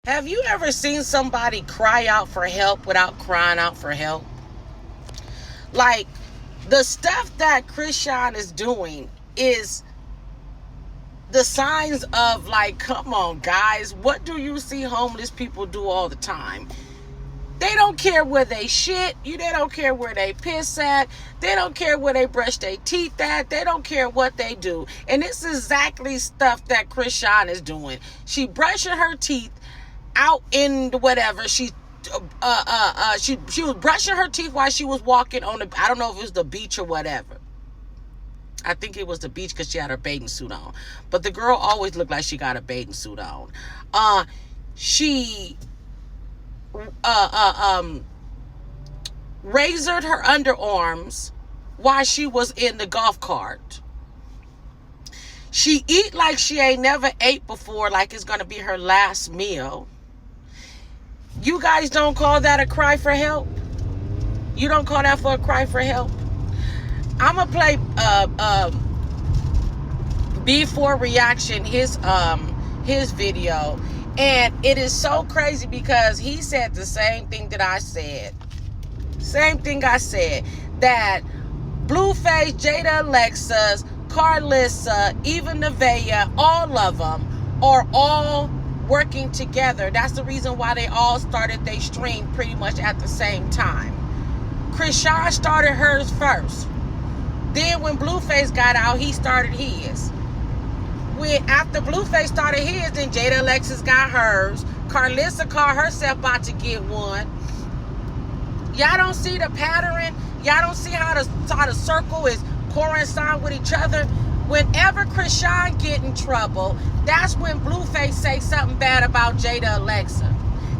Have you ever seen somebody cry out for help without crying out for help? Like, the stuff that Chrisean is doing is the signs of, like, come on, guys. What do you see homeless people do all the time? They don't care where they shit. They don't care where they piss at. They don't care where they brush their teeth at. They don't care what they do. And this is exactly stuff that Chrisean is doing. She brushing her teeth out in whatever. She was brushing her teeth while she was walking on the, I don't know if it was the beach or whatever. I think it was the beach because she had her bathing suit on. But the girl always looked like she got a bathing suit on. She razored her underarms while she was in the golf cart. She eat like she ain't never ate before, like it's going to be her last meal. You guys don't call that a cry for help? You don't call that for a cry for help? I'm going to play B4 Reaction, his video. And it is so crazy because he said the same thing that I said. Same thing I said. That Blueface, Jada Alexis, Carlissa, even Nevaeh, all of them are all working together. That's the reason why they all started their stream pretty much at the same time. Chrisean started hers first. Then when Blueface got out, he started his. After Blueface started his, then Jada Alexis got hers. Carlissa called herself about to get one. Y'all don't see the pattern? Y'all don't see how the circle is coinciding with each other? Whenever Chrisean get in trouble, that's when Blueface say something bad about Jada Alexis.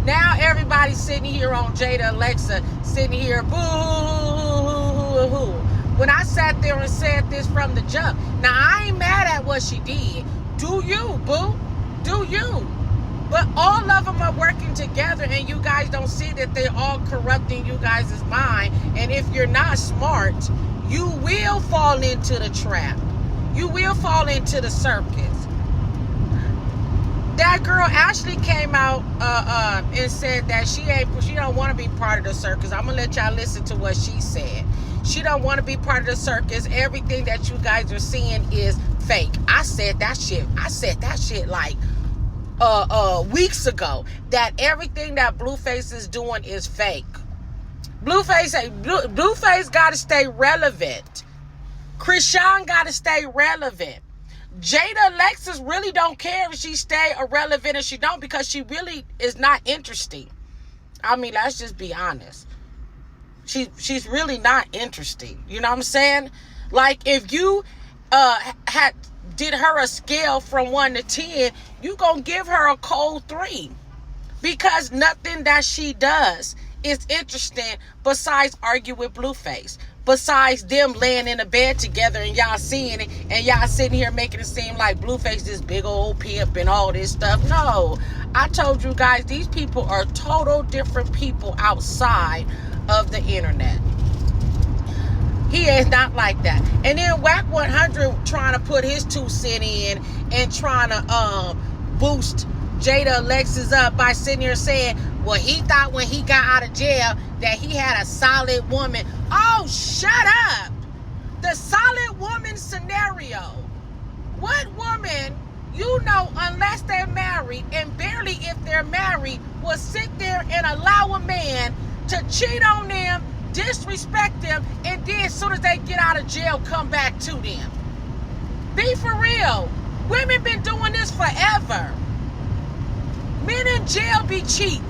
Now everybody's sitting here on Jada Alexis, sitting here, boo, hoo, hoo, hoo. When I sat there and said this from the jump. Now, I ain't mad at what she did. Do you, boo? Do you? But all of them are working together, and you guys don't see that they're all corrupting you guys' mind. And if you're not smart, you will fall into the trap. You will fall into the circus. That girl Ashley came out and said that she don't want to be part of the circus. I'm going to let y'all listen to what she said. She don't want to be part of the circus. Everything that you guys are seeing is fake. I said that shit like weeks ago. That everything that Blueface is doing is fake. Blueface got to stay relevant. Chrisean got to stay relevant. Jada Alexis really don't care if she stay irrelevant or she don't, because she really is not interesting. I mean, let's just be honest. She's really not interesting. You know what I'm saying? Like, if you did her a scale from 1 to 10, you gonna give her a cold 3. Because nothing that she does is interesting besides argue with Blueface. Besides them laying in a bed together and y'all seeing it, and y'all sitting here making it seem like Blueface this big old pimp and all this stuff. No, I told you guys, these people are total different people outside of the internet. He is not like that. And then Whack 100 trying to put his 2 cents in and trying to boost Jada Alexis up by sitting here saying, well, he thought when he got out of jail that he had a solid woman. Oh, shut up. The solid woman scenario. What woman, unless they're married, and barely if they're married, will sit there and allow a man to cheat on them, disrespect them, and then as soon as they get out of jail, come back to them? Be for real. Women been doing this forever. Men in jail be cheating.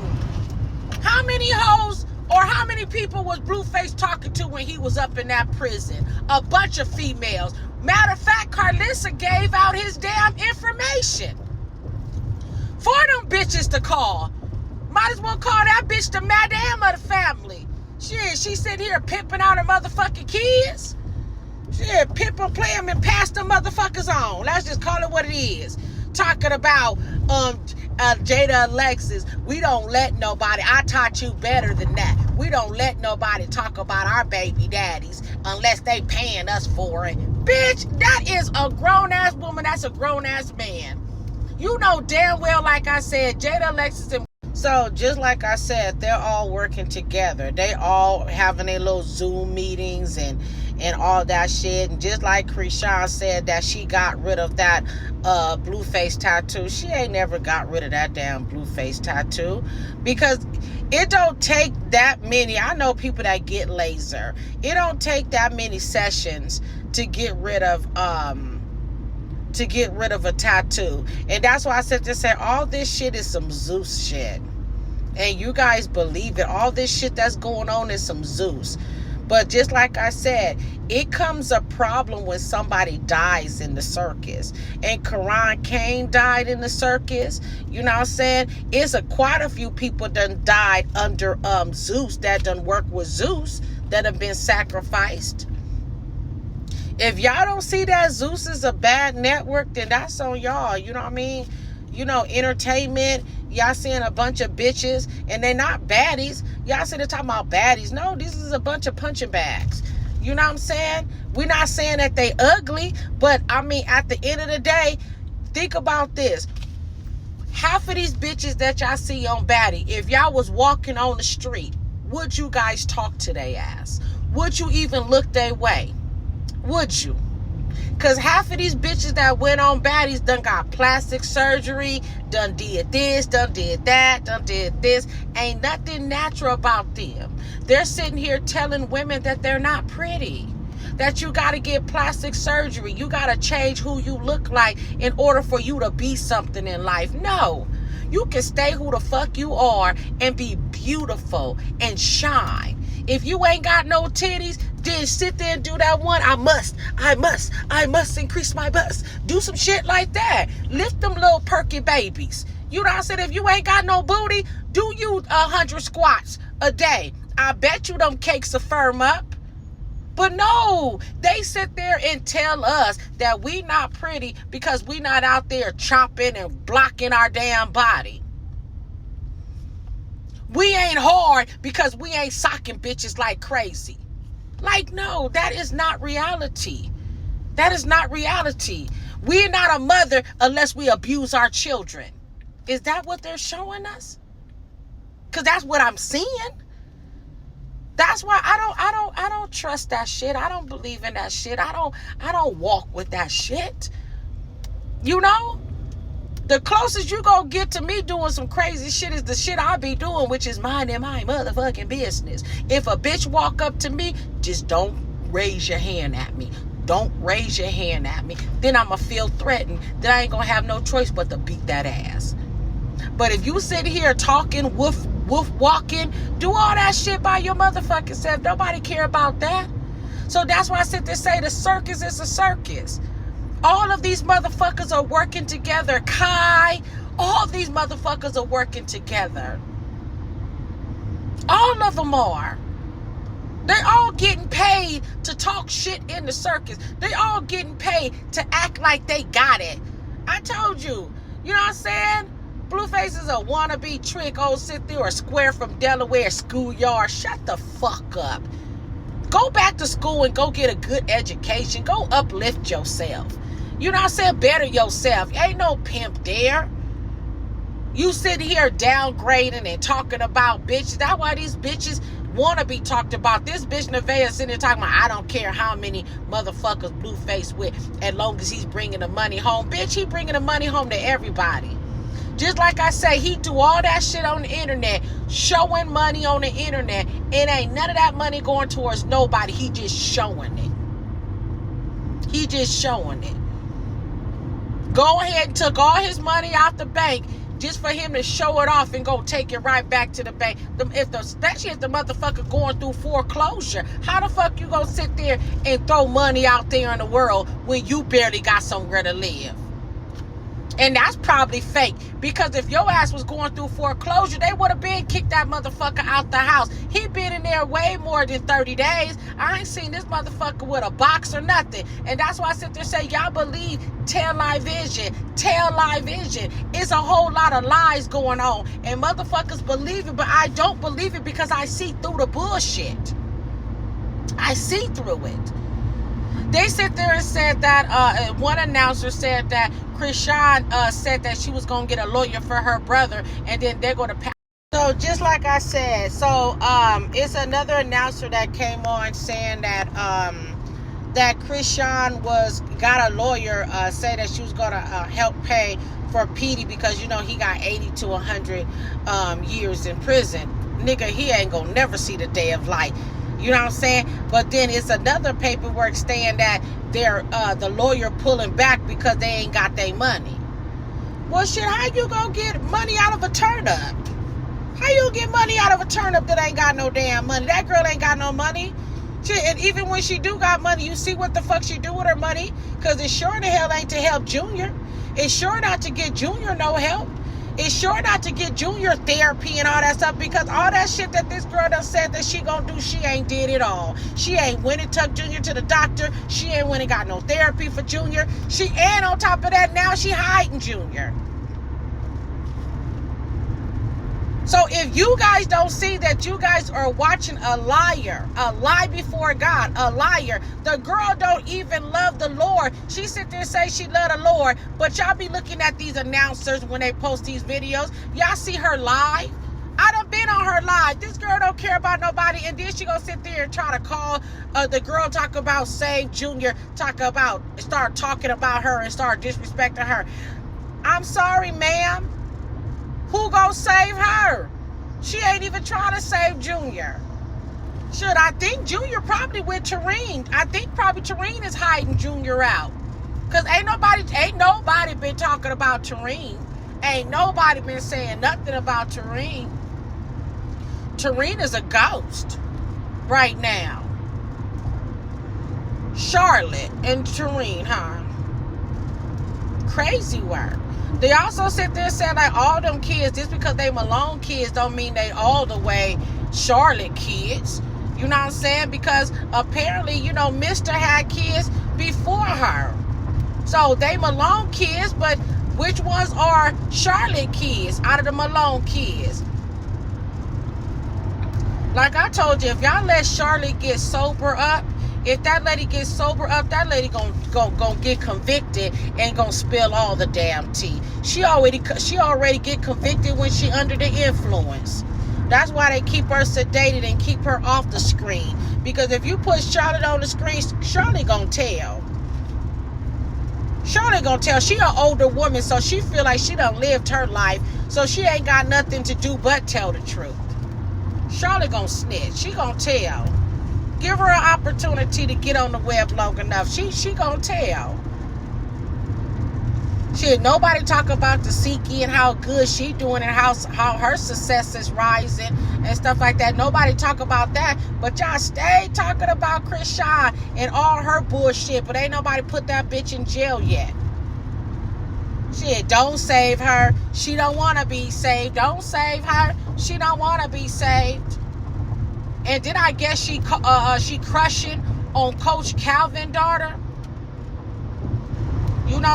How many hoes or how many people was Blueface talking to when he was up in that prison? A bunch of females. Matter of fact, Carlissa gave out his damn information for them bitches to call. Might as well call that bitch the madam of the family. Shit, she sitting here pimping out her motherfucking kids. Shit, pimp and play them and pass them motherfuckers on. Let's just call it what it is. Talking about Jada Alexis, we don't let nobody, I taught you better than that. We don't let nobody talk about our baby daddies unless they paying us for it. Bitch, that is a grown-ass woman. That's a grown-ass man. You know damn well, like I said, Jada Alexis and So just like I said, they're all working together. They all having their little Zoom meetings and all that shit. And just like Krishan said that she got rid of that blue face tattoo, she ain't never got rid of that damn blue face tattoo, because it don't take that many. I know people that get laser. It don't take that many sessions to get rid of a tattoo. And that's why I said to say all this shit is some Zeus shit. And you guys believe it. All this shit that's going on is some Zeus. But just like I said, it comes a problem when somebody dies in the circus. And Karan Kane died in the circus. You know what I'm saying? It's quite a few people done died under Zeus that done work with Zeus that have been sacrificed. If y'all don't see that Zeus is a bad network, then that's on y'all. You know what I mean? You know, entertainment. Y'all seeing a bunch of bitches, and they're not baddies. Y'all see they're talking about baddies. No, this is a bunch of punching bags. You know what I'm saying? We're not saying that they ugly, but I mean, at the end of the day, think about this. Half of these bitches that y'all see on baddie, if y'all was walking on the street, would you guys talk to their ass? Would you even look their way? Would you? Because half of these bitches that went on baddies done got plastic surgery, done did this, done did that, done did this. Ain't nothing natural about them. They're sitting here telling women that they're not pretty, that you got to get plastic surgery. You got to change who you look like in order for you to be something in life. No. You can stay who the fuck you are and be beautiful and shine. If you ain't got no titties, then sit there and do that one. I must increase my bust. Do some shit like that. Lift them little perky babies. You know what I said? If you ain't got no booty, do you 100 squats a day. I bet you them cakes will firm up. But no, they sit there and tell us that we not pretty because we not out there chopping and blocking our damn body. We ain't hard because we ain't socking bitches like crazy. Like, no, that is not reality. That is not reality. We're not a mother unless we abuse our children. Is that what they're showing us? Because that's what I'm seeing. That's why I don't trust that shit. I don't believe in that shit. I don't walk with that shit. You know? The closest you gonna get to me doing some crazy shit is the shit I be doing, which is minding my motherfucking business. If a bitch walk up to me, just don't raise your hand at me. Don't raise your hand at me. Then I'ma feel threatened. Then I ain't gonna have no choice but to beat that ass. But if you sit here talking, woof walking, do all that shit by your motherfucking self. Nobody care about that. So that's why I sit there and say the circus is a circus. All of these motherfuckers are working together. Kai, all of these motherfuckers are working together. All of them are. They all getting paid to talk shit in the circus. They all getting paid to act like they got it. I told you. You know what I'm saying? Blueface is a wannabe trick. Oh, sit there or square from Delaware schoolyard. Shut the fuck up. Go back to school and go get a good education. Go uplift yourself. You know what I'm saying? Better yourself. Ain't no pimp there. You sit here downgrading and talking about bitches. That's why these bitches want to be talked about. This bitch Nevaeh sitting there talking about, I don't care how many motherfuckers Blueface with, as long as he's bringing the money home. Bitch, he bringing the money home to everybody. Just like I say, he do all that shit on the internet, showing money on the internet. It ain't none of that money going towards nobody. He just showing it. He just showing it. Go ahead and took all his money out the bank just for him to show it off and go take it right back to the bank. Especially if the motherfucker going through foreclosure. How the fuck you gonna sit there and throw money out there in the world when you barely got somewhere to live? And that's probably fake. Because if your ass was going through foreclosure, they would have been kicked that motherfucker out the house. He been in there way more than 30 days. I ain't seen this motherfucker with a box or nothing. And that's why I sit there and say, y'all believe Tell Lie Vision. Tell Lie Vision. It's a whole lot of lies going on. And motherfuckers believe it, but I don't believe it because I see through the bullshit. I see through it. They sit there and said that, one announcer said that Krishan said that she was going to get a lawyer for her brother, and then they're going to pass So just like I said, it's another announcer that came on saying that that Chrisean got a lawyer say that she was gonna help pay for Petey because he got 80 to 100 years in prison. Nigga, he ain't gonna never see the day of light. You know what I'm saying? But then it's another paperwork saying that they're the lawyer pulling back because they ain't got their money. Well, shit, how you gonna get money out of a turnip? How you get money out of a turnip that ain't got no damn money? That girl ain't got no money. Shit, and even when she do got money, you see what the fuck she do with her money? Because it sure the hell ain't to help Junior. It's sure not to get Junior no help. It's sure not to get Junior therapy and all that stuff, because all that shit that this girl done said that she gonna do, she ain't did it all. She ain't went and took Junior to the doctor. She ain't went and got no therapy for Junior. And on top of that, now she hiding Junior. So if you guys don't see that you guys are watching a liar, a lie before God, a liar. The girl don't even love the Lord. She sit there and say she love the Lord, but y'all be looking at these announcers when they post these videos. Y'all see her live? I done been on her live. This girl don't care about nobody, and then she gonna sit there and try to call the girl, talk about save Junior, start talking about her and start disrespecting her. I'm sorry, ma'am. Who gonna save her? She ain't even trying to save Junior. Should I think Junior probably with Tareen. I think probably Tareen is hiding Junior out. Cause ain't nobody been talking about Tareen. Ain't nobody been saying nothing about Tareen. Tareen is a ghost right now. Charlotte and Tareen, huh? Crazy work. They also sit there and say like all them kids, just because they Malone kids don't mean they all the way Charlotte kids. You know what I'm saying? Because apparently, Mr. had kids before her. So they Malone kids, but which ones are Charlotte kids out of the Malone kids? Like I told you, if y'all let Charlotte get sober up, if that lady gets sober up, that lady gonna get convicted and gonna spill all the damn tea. She already get convicted when she under the influence. That's why they keep her sedated and keep her off the screen. Because if you put Charlotte on the screen, Charlotte gonna tell. Charlotte gonna tell. She an older woman, so she feel like she done lived her life, so she ain't got nothing to do but tell the truth. Charlotte gonna snitch. She gonna tell. Give her an opportunity to get on the web long enough. She gonna tell. Shit, nobody talk about the Siki and how good she doing and how her success is rising and stuff like that. Nobody talk about that. But y'all stay talking about Chrisean and all her bullshit. But ain't nobody put that bitch in jail yet. Shit, don't save her. She don't want to be saved. Don't save her. She don't want to be saved. And then I guess she crushing on Coach Calvin's daughter.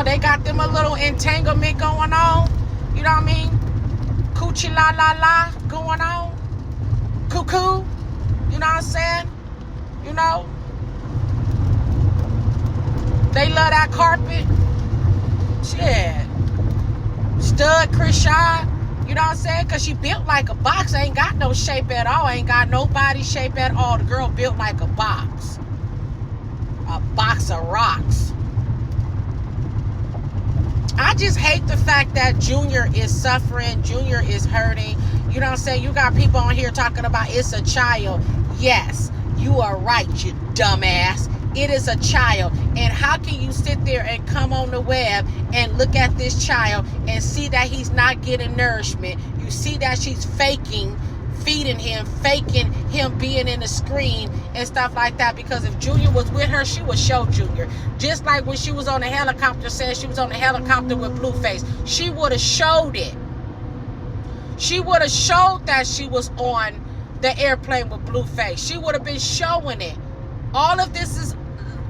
They got them a little entanglement going on. You know what I mean? Coochie la la la going on. Cuckoo. You know what I'm saying? They love that carpet. Shit. Stud Chrisean. You know what I'm saying? Because she built like a box. Ain't got no shape at all. Ain't got no body shape at all. The girl built like a box. A box of rocks. I just hate the fact that Junior is suffering. Junior is hurting. You know what I'm saying? You got people on here talking about it's a child. Yes, you are right, you dumbass. It is a child. And how can you sit there and come on the web and look at this child and see that he's not getting nourishment? You see that she's feeding him being in the screen and stuff like that. Because if Junior was with her, she would show Junior. Just like when she was on the helicopter, saying she was on the helicopter with Blueface. She would have showed it. She would have showed that she was on the airplane with Blueface. She would have been showing it. All of this is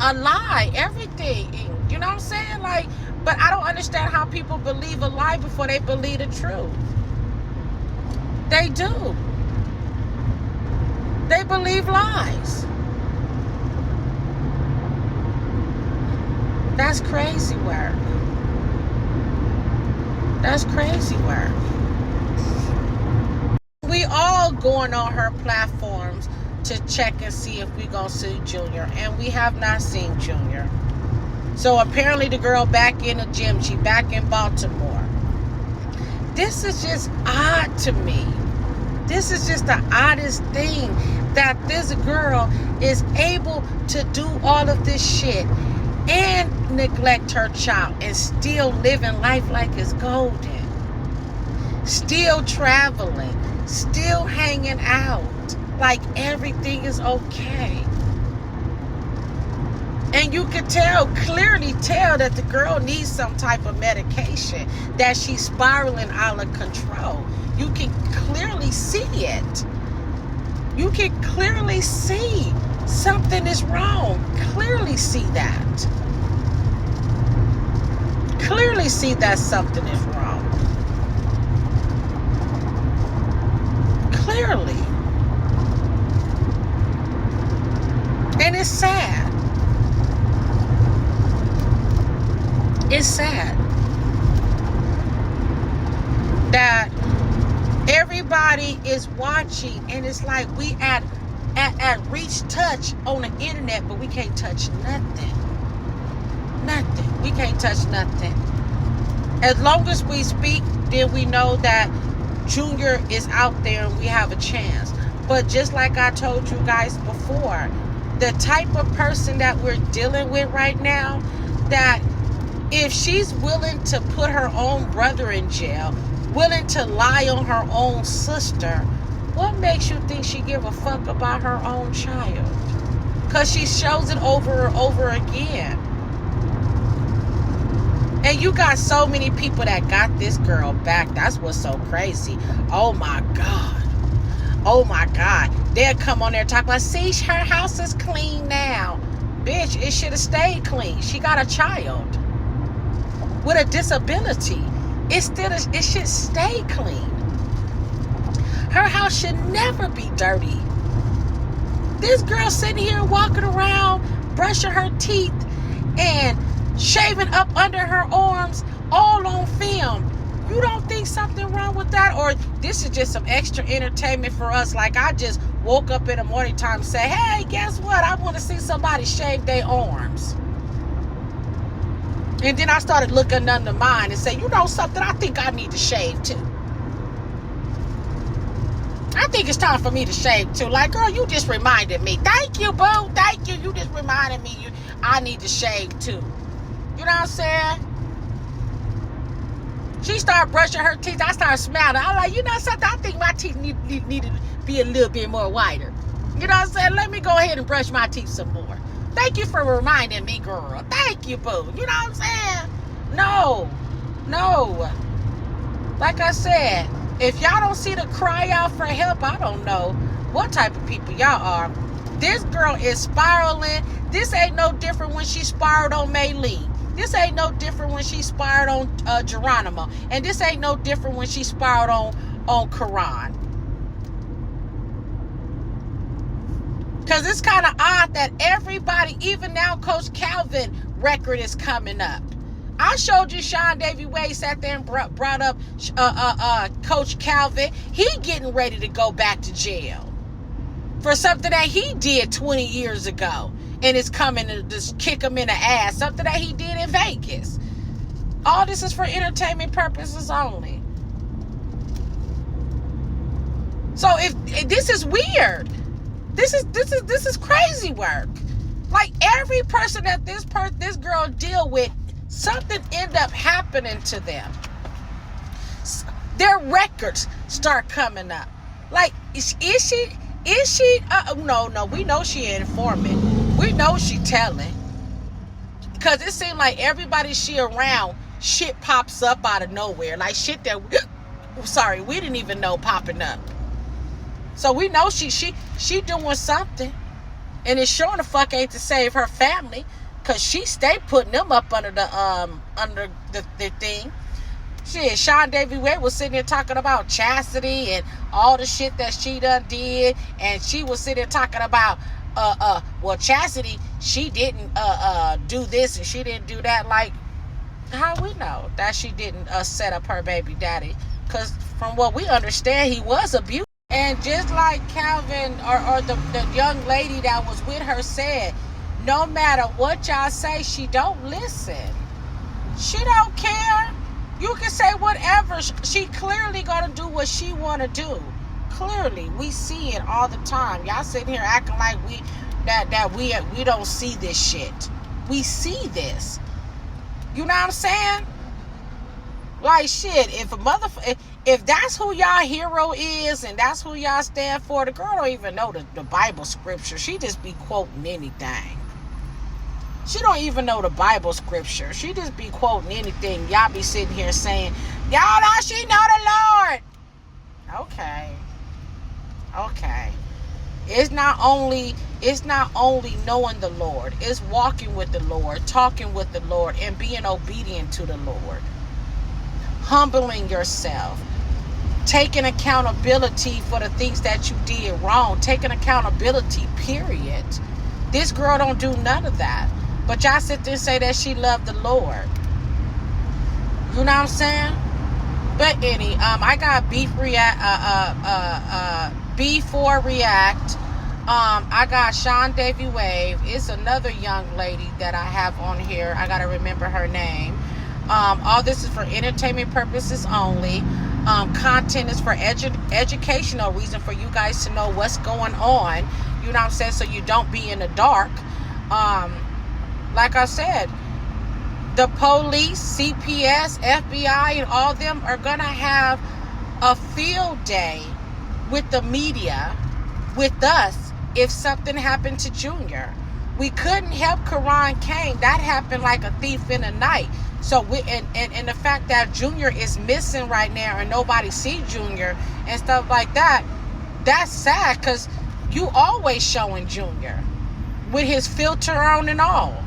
a lie. Everything. You know what I'm saying? But I don't understand how people believe a lie before they believe the truth. They do. They believe lies. That's crazy work. That's crazy work. we all going on her platforms to check and see if we gonna see Junior, and we have not seen Junior. So apparently the girl back in the gym, she back in Baltimore. This is just odd to me. This is just the oddest thing, that this girl is able to do all of this shit and neglect her child and still living life like it's golden. Still traveling, still hanging out like everything is okay. And you can clearly tell that the girl needs some type of medication, that she's spiraling out of control. You can clearly see it. You can clearly see something is wrong. Clearly see that. Clearly see that something is wrong. Clearly. And it's sad. It's sad that everybody is watching, and it's like we at reach touch on the internet, but we can't touch nothing. Nothing. We can't touch nothing. As long as we speak, then we know that Junior is out there and we have a chance. But just like I told you guys before, the type of person that we're dealing with right now, that if she's willing to put her own brother in jail, willing to lie on her own sister, what makes you think she give a fuck about her own child? Because she shows it over and over again. And you got so many people that got this girl back. That's what's so crazy. Oh my God. Oh my God. They'll come on there and talk about, see, her house is clean now. Bitch, it should have stayed clean. She got a child with a disability. It should stay clean. Her house should never be dirty. This girl sitting here walking around, brushing her teeth, and shaving up under her arms, all on film. You don't think something wrong with that? Or this is just some extra entertainment for us? Like, I just woke up in the morning time and say, hey, guess what? I want to see somebody shave their arms. And then I started looking under mine and say, you know something? I think I need to shave too. I think it's time for me to shave too. Like, girl, you just reminded me. Thank you, boo. Thank you. You just reminded me I need to shave too. You know what I'm saying? She started brushing her teeth. I started smiling. I'm like, you know something? I think my teeth need to be a little bit more whiter. You know what I'm saying? Let me go ahead and brush my teeth some more. Thank you for reminding me, girl. Thank you, boo. You know what I'm saying? No. Like I said, if y'all don't see the cry out for help, I don't know what type of people y'all are. This girl is spiraling. This ain't no different when she spiraled on Maylene. This ain't no different when she spiraled on Geronimo. And this ain't no different when she spiraled on Karan. Because it's kind of odd that everybody, even now Coach Calvin record is coming up. I showed you Sean Davy Wade sat there and brought up Coach Calvin. He getting ready to go back to jail for something that he did 20 years ago. And it's coming to just kick him in the ass. Something that he did in Vegas. All this is for entertainment purposes only. So if this is weird. This is crazy work. Like, every person that this girl deal with, something end up happening to them. Their records start coming up. Like, is she? No, we know she informant. We know she telling. Because it seemed like everybody she around, shit pops up out of nowhere. Like shit that, we didn't even know popping up. So we know she doing something. And it sure the fuck ain't to save her family. Because she stay putting them up under the thing. Shit, Sean Davy Wade was sitting there talking about chastity and all the shit that she done did. And she was sitting there talking about, well, Chastity, she didn't do this and she didn't do that. Like, how we know that she didn't set up her baby daddy? Because from what we understand, he was abused. And just like Calvin or the young lady that was with her said, no matter what y'all say, she don't listen. She don't care. You can say whatever. She clearly gonna do what she wanna do. Clearly, we see it all the time. Y'all sitting here acting like we don't see this shit. We see this. You know what I'm saying? Like shit, if that's who y'all hero is and that's who y'all stand for, the girl don't even know the Bible scripture. She just be quoting anything. She don't even know the Bible scripture. She just be quoting anything. Y'all be sitting here saying, y'all know she know the Lord. Okay. It's not only knowing the Lord. It's walking with the Lord, talking with the Lord, and being obedient to the Lord. Humbling yourself. Taking accountability for the things that you did wrong. Taking accountability, period. This girl don't do none of that. But y'all sit there and say that she loved the Lord. You know what I'm saying? But I got B4 React. I got Sean Davy Wave. It's another young lady that I have on here. I gotta remember her name. All this is for entertainment purposes only. Content is for educational reason for you guys to know what's going on. You know what I'm saying? So you don't be in the dark. Like I said, the police, CPS, FBI, and all of them are going to have a field day with the media, with us, if something happened to Junior. We couldn't help Karan Kane. That happened like a thief in the night. So and the fact that Junior is missing right now and nobody see Junior and stuff like that, that's sad because you always showing Junior with his filter on and all.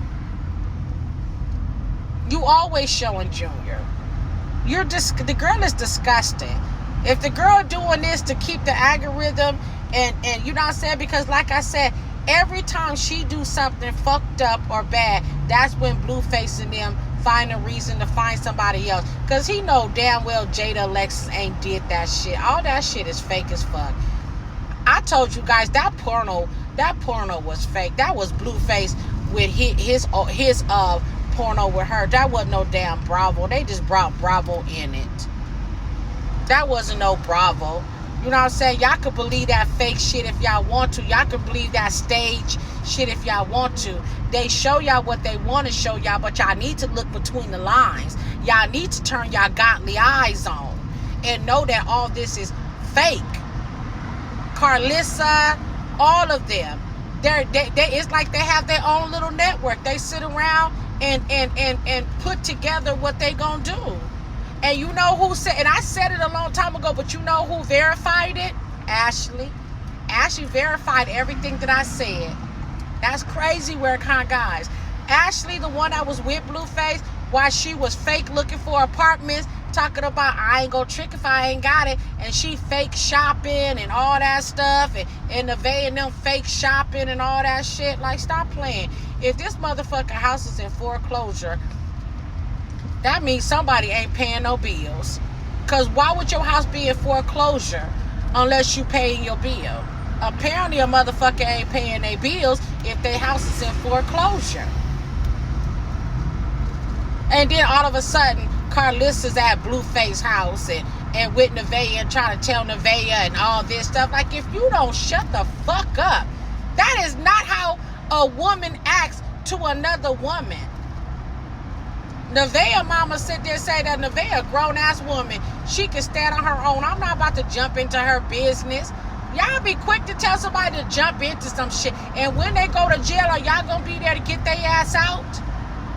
You always showing Junior. The girl is disgusting. If the girl doing this to keep the algorithm and you know what I'm saying, because like I said, every time she do something fucked up or bad, that's when Blueface and them find a reason to find somebody else. Because he know damn well Jada Alexis ain't did that shit. All that shit is fake as fuck. I told you guys that porno was fake. That was Blueface with his porno with her. That wasn't no damn Bravo. They just brought Bravo in it. That wasn't no Bravo. You know what I'm saying? Y'all could believe that fake shit if y'all want to. Y'all could believe that stage shit if y'all want to. They show y'all what they want to show y'all, but y'all need to look between the lines. Y'all need to turn y'all godly eyes on and know that all this is fake. Carlissa, all of them. They it's like they have their own little network. They sit around and put together what they gonna do. And you know who said, and I said it a long time ago, but you know who verified it? Ashley. Ashley verified everything that I said. That's crazy where kind of guys. Ashley, the one that was with Blueface, while she was fake looking for apartments, talking about I ain't gonna trick if I ain't got it, and she fake shopping and all that stuff, and Nevaeh and them fake shopping and all that shit. Like, stop playing. If this motherfucking house is in foreclosure, that means somebody ain't paying no bills. Because why would your house be in foreclosure unless you paying your bill? Apparently a motherfucker ain't paying their bills if their house is in foreclosure. And then all of a sudden, Carlissa's at Blueface house and with Nevaeh and trying to tell Nevaeh and all this stuff. Like, if you don't shut the fuck up, that is not how a woman acts to another woman. Nevaeh mama sit there and say that Nevaeh, a grown-ass woman, she can stand on her own. I'm not about to jump into her business. Y'all be quick to tell somebody to jump into some shit. And when they go to jail, are y'all going to be there to get their ass out?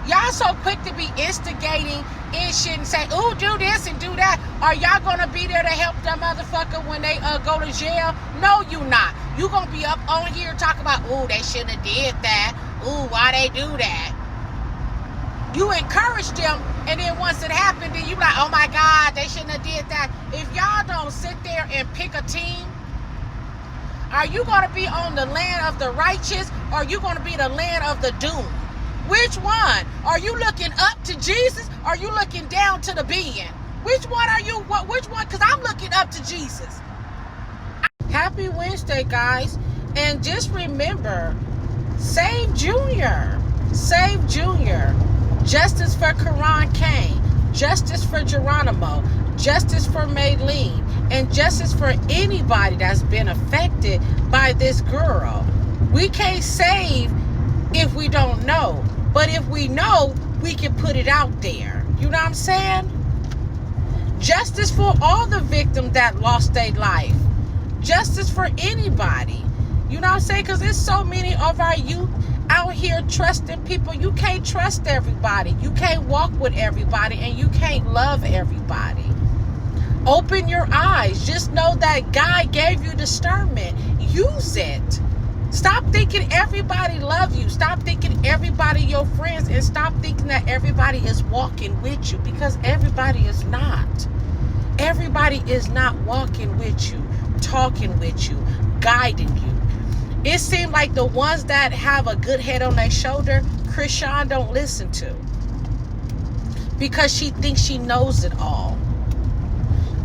Y'all so quick to be instigating and shit and say, ooh, do this and do that. Are y'all going to be there to help that motherfucker when they go to jail? No, you not. You going to be up on here talking about, ooh, they shouldn't have did that. Ooh, why they do that? You encourage them, and then once it happened, then you like, oh my God, they shouldn't have did that. If y'all don't sit there and pick a team, are you going to be on the land of the righteous, or are you going to be the land of the doomed? Which one? Are you looking up to Jesus, or are you looking down to the being? Which one are you? Which one? Because I'm looking up to Jesus. Happy Wednesday, guys. And just remember, save Junior. Save Junior. Justice for Karan Kane. Justice for Geronimo. Justice for Maylene. And justice for anybody that's been affected by this girl. We can't save if we don't know. But if we know, we can put it out there. You know what I'm saying? Justice for all the victims that lost their life. Justice for anybody. You know what I'm saying? Because there's so many of our youth out here trusting people. You can't trust everybody. You can't walk with everybody. And you can't love everybody. Open your eyes. Just know that God gave you discernment. Use it. Stop thinking everybody love you. Stop thinking everybody your friends. And stop thinking that everybody is walking with you. Because everybody is not. Everybody is not walking with you, talking with you, guiding you. It seems like the ones that have a good head on their shoulder, Krishan don't listen to. Because she thinks she knows it all.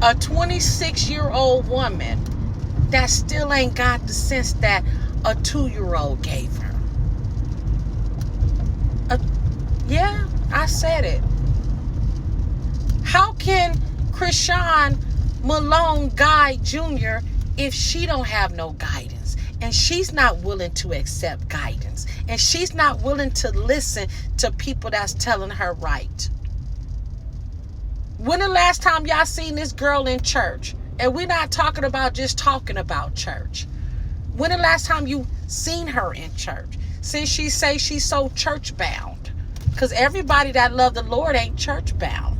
A 26-year-old woman that still ain't got the sense that a 2-year-old gave her. Yeah, I said it. How can Krishan Malone guide Junior if she don't have no guidance? And she's not willing to accept guidance. And she's not willing to listen to people that's telling her right. When the last time y'all seen this girl in church? And we're not talking about just talking about church. When the last time you seen her in church? Since she say she's so church bound. Because everybody that love the Lord ain't church bound.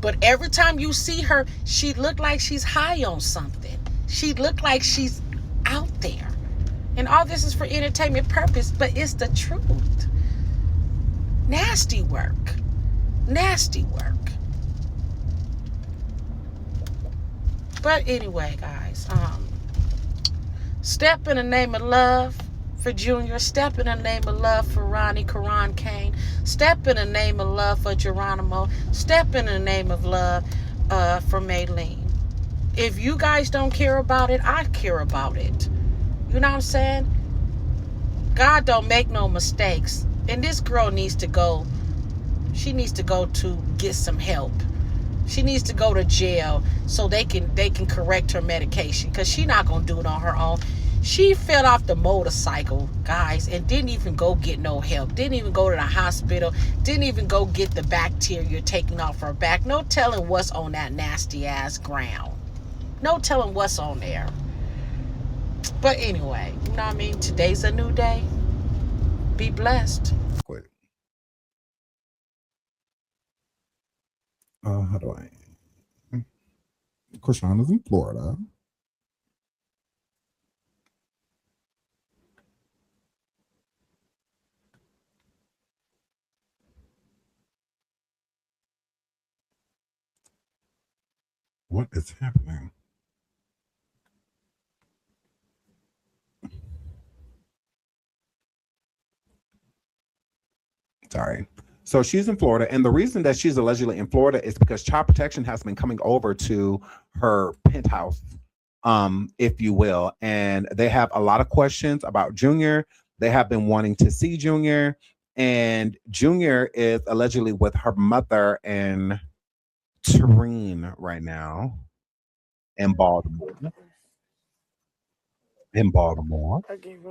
But every time you see her, she look like she's high on something. She look like she's out there. And all this is for entertainment purpose, but it's the truth. Nasty work. Nasty work. But anyway, guys, step in the name of love for Junior. Step in the name of love for Ronnie, Karan Kane. Step in the name of love for Geronimo. Step in the name of love for Maylene. If you guys don't care about it, I care about it. You know what I'm saying? God don't make no mistakes. And this girl needs to go. She needs to go to get some help. She needs to go to jail so they can correct her medication. Because she's not going to do it on her own. She fell off the motorcycle, guys, and didn't even go get no help. Didn't even go to the hospital. Didn't even go get the bacteria taken off her back. No telling what's on that nasty ass ground. No telling what's on there. But anyway, you know what I mean? Today's a new day. Be blessed. Quick. How do I? Krishan is in Florida. What is happening? Sorry. So she's in Florida, and the reason that she's allegedly in Florida is because child protection has been coming over to her penthouse, if you will, and they have a lot of questions about Junior. They have been wanting to see Junior, and Junior is allegedly with her mother in Terrene right now in Baltimore. In Baltimore.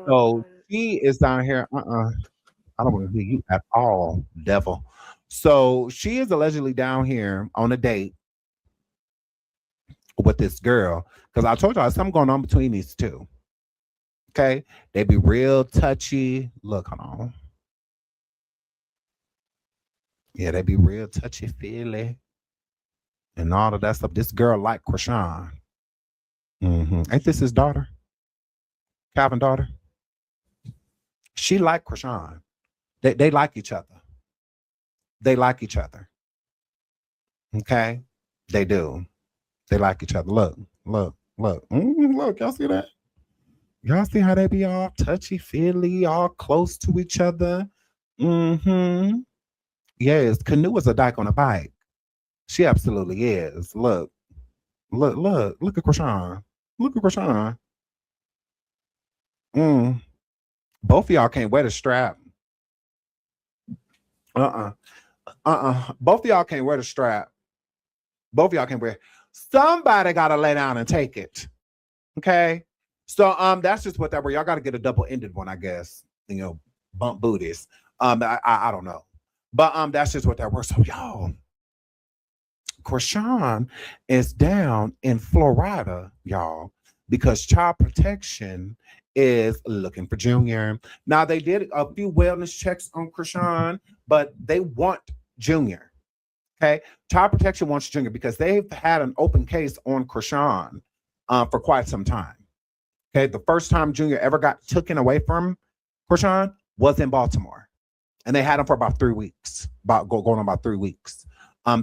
So she is down here. I don't want to hear you at all, devil. So she is allegedly down here on a date with this girl. Because I told y'all something going on between these two. Okay. They be real touchy. Look, hold on. Yeah, they be real touchy feely and all of that stuff. This girl like Krishan. Ain't this his daughter? Calvin daughter? She like Krishan. They like each other. They like each other. Okay? They do. They like each other. Look. Look. Look, y'all see that? Y'all see how they be all touchy-feely, all close to each other? Yes, Canoe is a dyke on a bike. She absolutely is. Look. Look at Krishan. Look at Krishan. Both of y'all can't wear the strap. Both of y'all can't wear the strap. Both of y'all can't wear. Somebody gotta lay down and take it. Okay. So that's just what that were. Y'all gotta get a double-ended one, I guess. Bump booties. I don't know. But that's just what that were. So y'all, Krishan is down in Florida, y'all, because child protection is looking for Junior. Now they did a few wellness checks on Krishan, but they want Junior. Okay, child protection wants Junior because they've had an open case on Krishan for quite some time. Okay, the first time Junior ever got taken away from Krishan was in Baltimore, and they had him for about 3 weeks, going on about 3 weeks.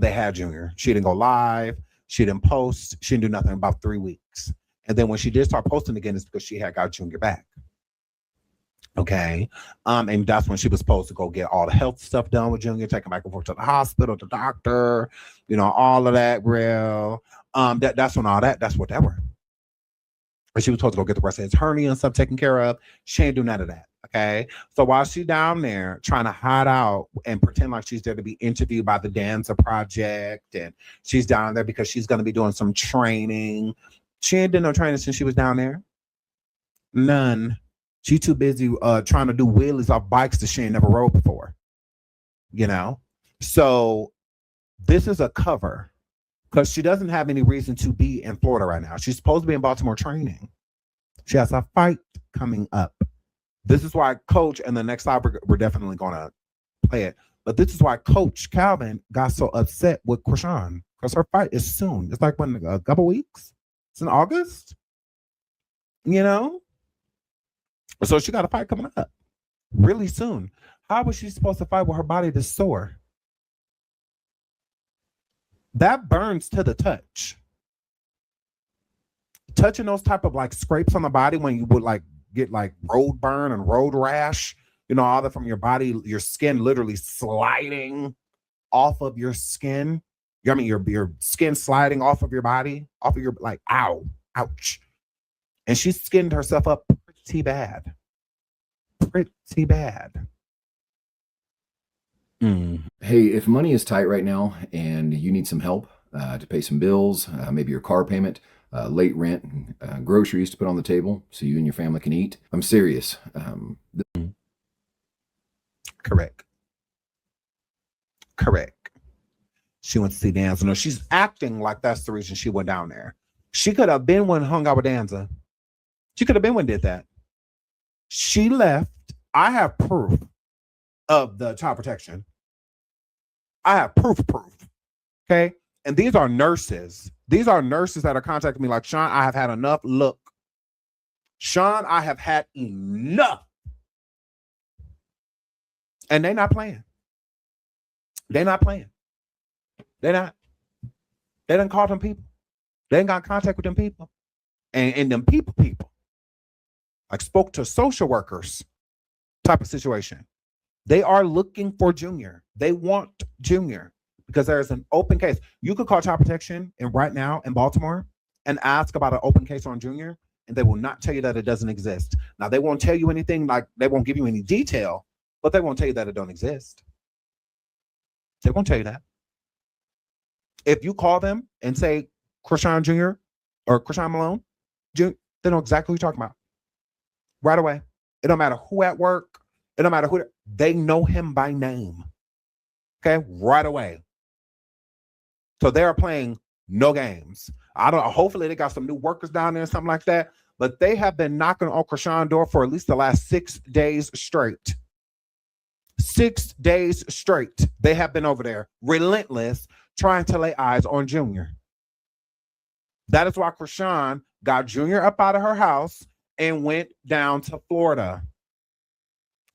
They had Junior. She didn't go live. She didn't post. She didn't do nothing about 3 weeks. And then when she did start posting again, it's because she had got Junior back. Okay. And that's when she was supposed to go get all the health stuff done with Junior, take him back and forth to the hospital, the doctor, all of that real. That's what that were. And she was supposed to go get the rest of his hernia and stuff taken care of. She ain't do none of that. Okay. So while she's down there trying to hide out and pretend like she's there to be interviewed by the Danza Project, and she's down there because she's going to be doing some training. She ain't done no training since she was down there. None. She too busy trying to do wheelies off bikes that she ain't never rode before. So this is a cover because she doesn't have any reason to be in Florida right now. She's supposed to be in Baltimore training. She has a fight coming up. This is why Coach, and the next slide we're definitely going to play it, but this is why Coach Calvin got so upset with Krishan because her fight is soon. It's like when a couple weeks. It's in August. So she got a fight coming up really soon. How was she supposed to fight with her body this sore? That burns to the touch. Touching those type of like scrapes on the body when you would like get like road burn and road rash, all that from your body, your skin literally sliding off of your skin. Your skin sliding off of your body, off of your like, ow, ouch. And she skinned herself up pretty bad. Pretty bad. Hey, if money is tight right now and you need some help to pay some bills, maybe your car payment, late rent, groceries to put on the table so you and your family can eat, I'm serious. Correct. She went to see Danza. No, she's acting like that's the reason she went down there. She could have been one hung out with Danza. She could have been one did that. She left. I have proof of the child protection. I have proof. Okay. And these are nurses. These are nurses that are contacting me like, Sean, I have had enough. Look, Sean, I have had enough. And they're not playing. They're not playing. They're not. They done called them people. They ain't got contact with them people. And them people, like spoke to social workers type of situation. They are looking for Junior. They want Junior because there's an open case. You could call child protection and right now in Baltimore and ask about an open case on Junior, and they will not tell you that it doesn't exist. Now, they won't tell you anything, like they won't give you any detail, but they won't tell you that it don't exist. They won't tell you that. If you call them and say Krishan Jr. or Krishan Malone, Jr., they know exactly what you're talking about. Right away. It don't matter who at work. It don't matter who. They know him by name. Okay? Right away. So they're playing no games. I don't know. Hopefully they got some new workers down there or something like that. But they have been knocking on Krishan's door for at least the last 6 days straight. 6 days straight. They have been over there, relentless, trying to lay eyes on Junior. That is why Krishan got Junior up out of her house and went down to Florida.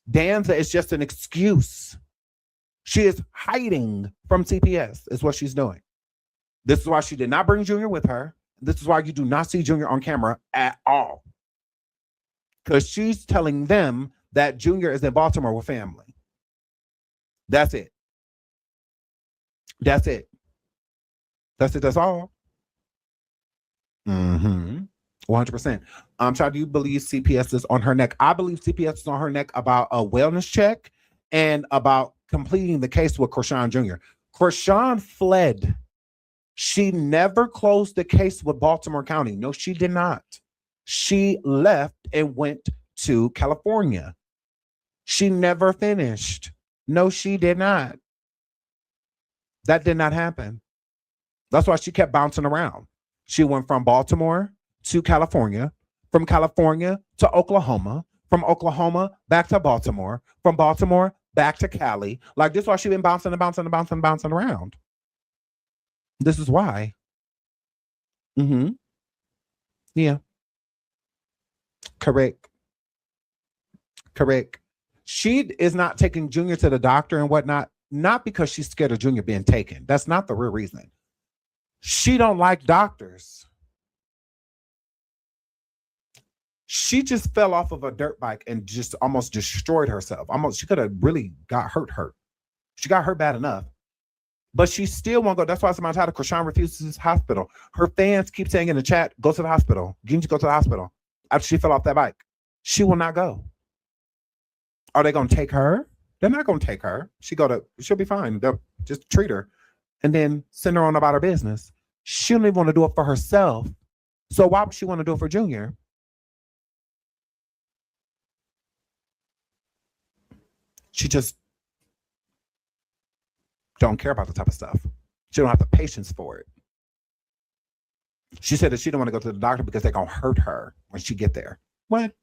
Danza is just an excuse. She is hiding from CPS, is what she's doing. This is why she did not bring Junior with her. This is why you do not see Junior on camera at all. Because she's telling them that Junior is in Baltimore with family. That's it. That's it. That's it. That's all. Mm-hmm. 100%. Child, do you believe CPS is on her neck? I believe CPS is on her neck about a wellness check and about completing the case with Krishan Jr. Krishan fled. She never closed the case with Baltimore County. No, she did not. She left and went to California. She never finished. No, she did not. That did not happen. That's why she kept bouncing around. She went from Baltimore to California, from California to Oklahoma, from Oklahoma back to Baltimore, from Baltimore back to Cali. Like this is why she's been bouncing and bouncing and bouncing and bouncing around. This is why. Mm-hmm. Yeah. Correct. Correct. She is not taking Junior to the doctor and whatnot, not because she's scared of Junior being taken. That's not the real reason. She don't like doctors. She just fell off of a dirt bike and just almost destroyed herself. Almost, she could have really got hurt. She got hurt bad enough. But she still won't go. That's why sometimes how Krishan refuses hospital. Her fans keep saying in the chat, go to the hospital. You need to go to the hospital. After she fell off that bike. She will not go. Are they going to take her? They're not going to take her. She'll be fine. They'll just treat her and then send her on about her business. She don't even want to do it for herself. So why would she want to do it for Junior? She just don't care about the type of stuff. She don't have the patience for it. She said that she don't want to go to the doctor because they're going to hurt her when she get there. What?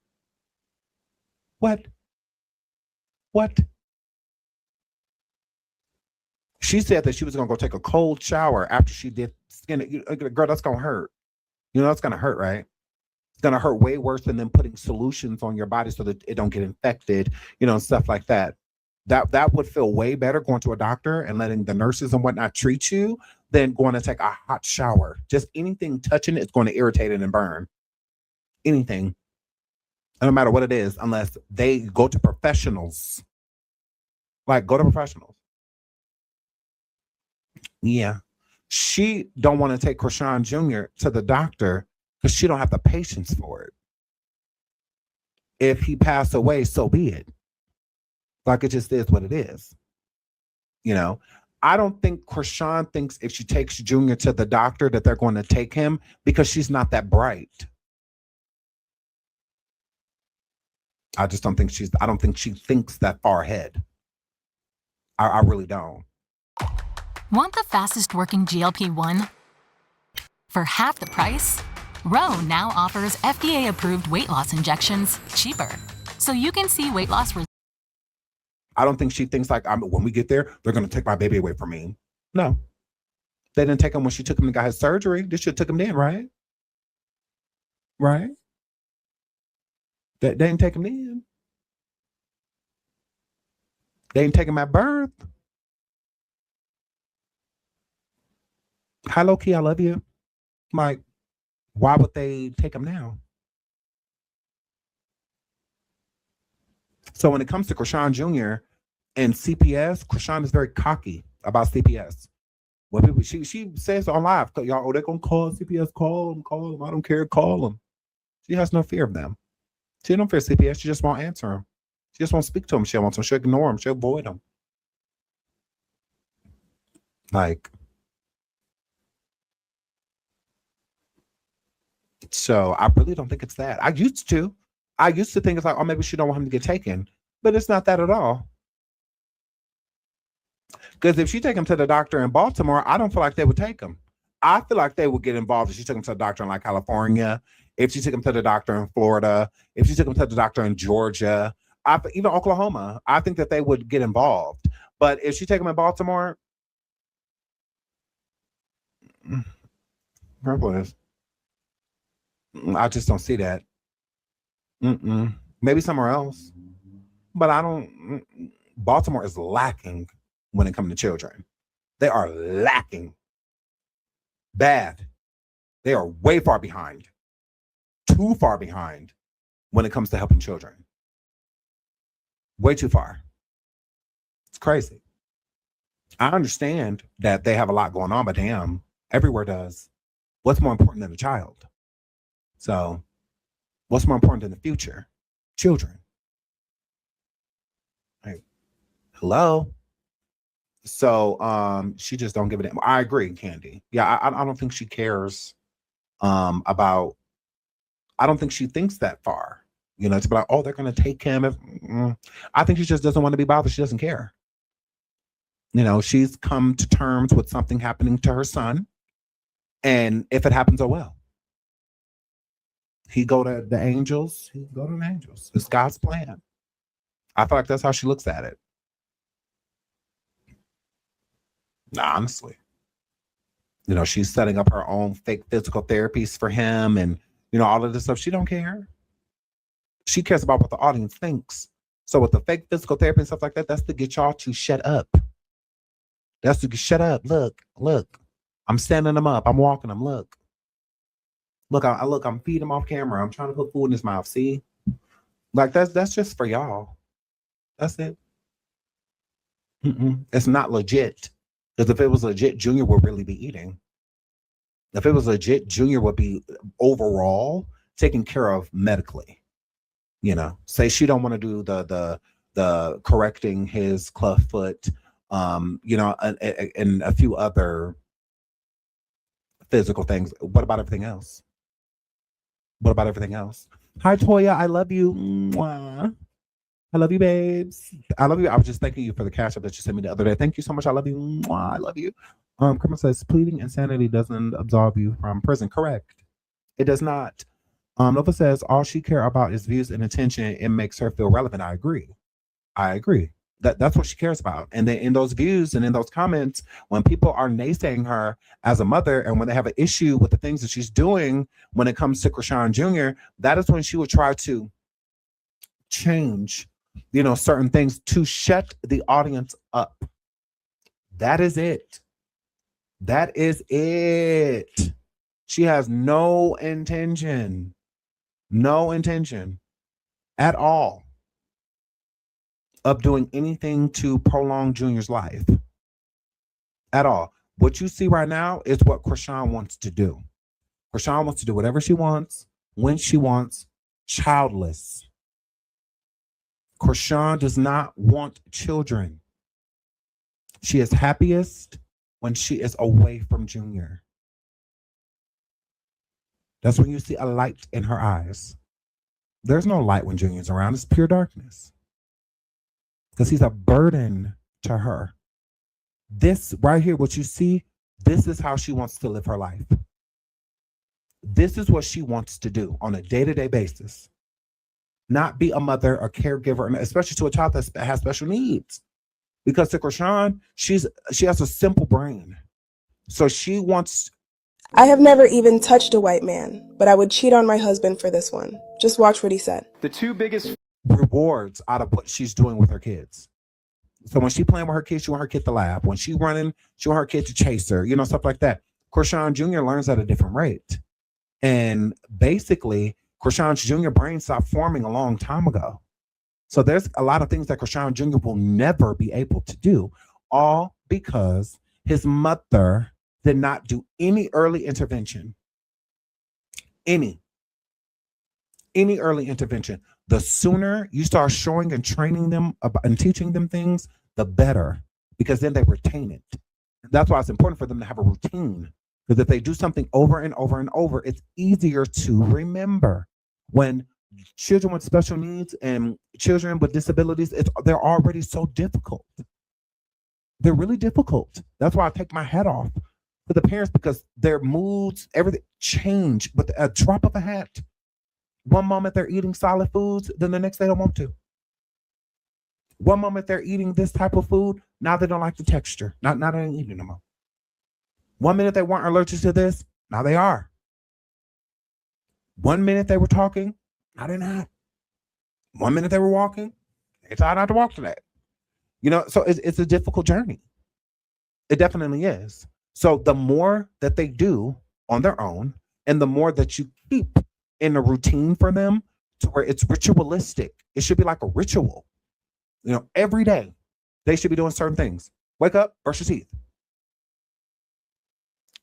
She said that she was going to go take a cold shower after she did skin. Girl, that's going to hurt. You know, that's going to hurt, right? It's going to hurt way worse than them putting solutions on your body so that it don't get infected, you know, and stuff like that. That would feel way better going to a doctor and letting the nurses and whatnot treat you than going to take a hot shower. Just anything touching it's going to irritate it and burn. Anything. No matter what it is, unless they go to professionals. Like, go to professionals. Yeah. She don't want to take Krishan Jr. to the doctor because she don't have the patience for it. If he passed away, so be it. Like, it just is what it is. You know, I don't think Krishan thinks if she takes Junior to the doctor that they're going to take him because she's not that bright. I don't think she thinks that far ahead. I really don't. Want the fastest working GLP-1? For half the price, Ro now offers FDA-approved weight loss injections cheaper, so you can see weight loss results. I don't think she thinks like, when we get there, they're going to take my baby away from me. No. They didn't take him when she took him and got his surgery. They should have took him then, right? Right? They didn't take him then. They didn't take him at birth. Hi, low-key, I love you. Like, why would they take him now? So when it comes to Krishan Jr. and CPS, Krishan is very cocky about CPS. When people, she says on live, y'all, they're gonna call CPS, call them. I don't care, call them. She has no fear of them. She don't fear CPS. She just won't answer them. She just won't speak to them. She'll ignore them. She'll avoid them. Like, so I really don't think it's that. I used to think it's like, oh, maybe she don't want him to get taken, but it's not that at all. Because if she take him to the doctor in Baltimore, I don't feel like they would take him. I feel like they would get involved if she took him to the doctor in like California, if she took him to the doctor in Florida, if she took him to the doctor in Georgia, even Oklahoma. I think that they would get involved. But if she take him in Baltimore, I just don't see that. Maybe somewhere else. But Baltimore is lacking when it comes to children. They are lacking. Bad. They are way far behind. Too far behind when it comes to helping children. Way too far. It's crazy. I understand that they have a lot going on, but damn, everywhere does. What's more important than a child? So what's more important in the future? Children. Like, hello. So she just don't give a damn. I agree, Candy. Yeah, I don't think she cares about, I don't think she thinks that far. You know, to be like, oh, they're gonna take him. I think she just doesn't want to be bothered. She doesn't care. You know, she's come to terms with something happening to her son. And if it happens, oh well. He go to the angels, he go to the angels. It's God's plan. I feel like that's how she looks at it. Nah, honestly. You know, she's setting up her own fake physical therapies for him and, you know, all of this stuff. She don't care. She cares about what the audience thinks. So with the fake physical therapy and stuff like that, that's to get y'all to shut up. That's to get shut up. Look. I'm standing him up. I'm walking him. Look, I'm feeding him off camera. I'm trying to put food in his mouth. See? Like that's just for y'all. That's it. It's not legit. Because if it was legit, Junior would really be eating. If it was legit, Junior would be overall taken care of medically. You know, say she don't want to do the correcting his cleft foot, you know, and a few other physical things. What about everything else? What about everything else? Hi, Toya. I love you. Mwah. I love you, babes. I love you. I was just thanking you for the cash up that you sent me the other day. Thank you so much. I love you. Mwah. I love you. Criminal says pleading insanity doesn't absolve you from prison. Correct. It does not. Nova says all she care about is views and attention. It makes her feel relevant. I agree. That's what she cares about. And then in those views and in those comments, when people are naysaying her as a mother and when they have an issue with the things that she's doing when it comes to Krishan Jr., that is when she would try to change, you know, certain things to shut the audience up. That is it. That is it. She has no intention at all of doing anything to prolong Junior's life at all. What you see right now is what Krishan wants to do. Krishan wants to do whatever she wants, when she wants, childless. Krishan does not want children. She is happiest when she is away from Junior. That's when you see a light in her eyes. There's no light when Junior's around. It's pure darkness. Because he's a burden to her. This right here, what you see, this is how she wants to live her life. This is what she wants to do on a day-to-day basis. Not be a mother, a caregiver, especially to a child that has special needs. Because to Krishan, she has a simple brain. So she wants... I have never even touched a white man, but I would cheat on my husband for this one. Just watch what he said. The two biggest rewards out of what she's doing with her kids. So when she playing with her kids, she want her kid to laugh. When she running, she want her kid to chase her, you know, stuff like that. Krishan Jr. learns at a different rate. And basically, Krishan Jr. brain stopped forming a long time ago. So there's a lot of things that Krishan Jr. will never be able to do, all because his mother did not do any early intervention. Any early intervention. The sooner you start showing and training them and teaching them things, the better, because then they retain it. That's why it's important for them to have a routine, because if they do something over and over and over, it's easier to remember. When children with special needs and children with disabilities, they're already so difficult. They're really difficult. That's why I take my hat off to the parents, because their moods, everything change with a drop of a hat. One moment they're eating solid foods, then the next they don't want to. One moment they're eating this type of food, now they don't like the texture. Now they ain't eating no more. 1 minute they weren't allergic to this, now they are. 1 minute they were talking, now they're not. 1 minute they were walking, they decided not to walk today. You know, so it's a difficult journey. It definitely is. So the more that they do on their own, and the more that you keep in a routine for them to where it's ritualistic, it should be like a ritual. You know, every day they should be doing certain things. Wake up, brush your teeth,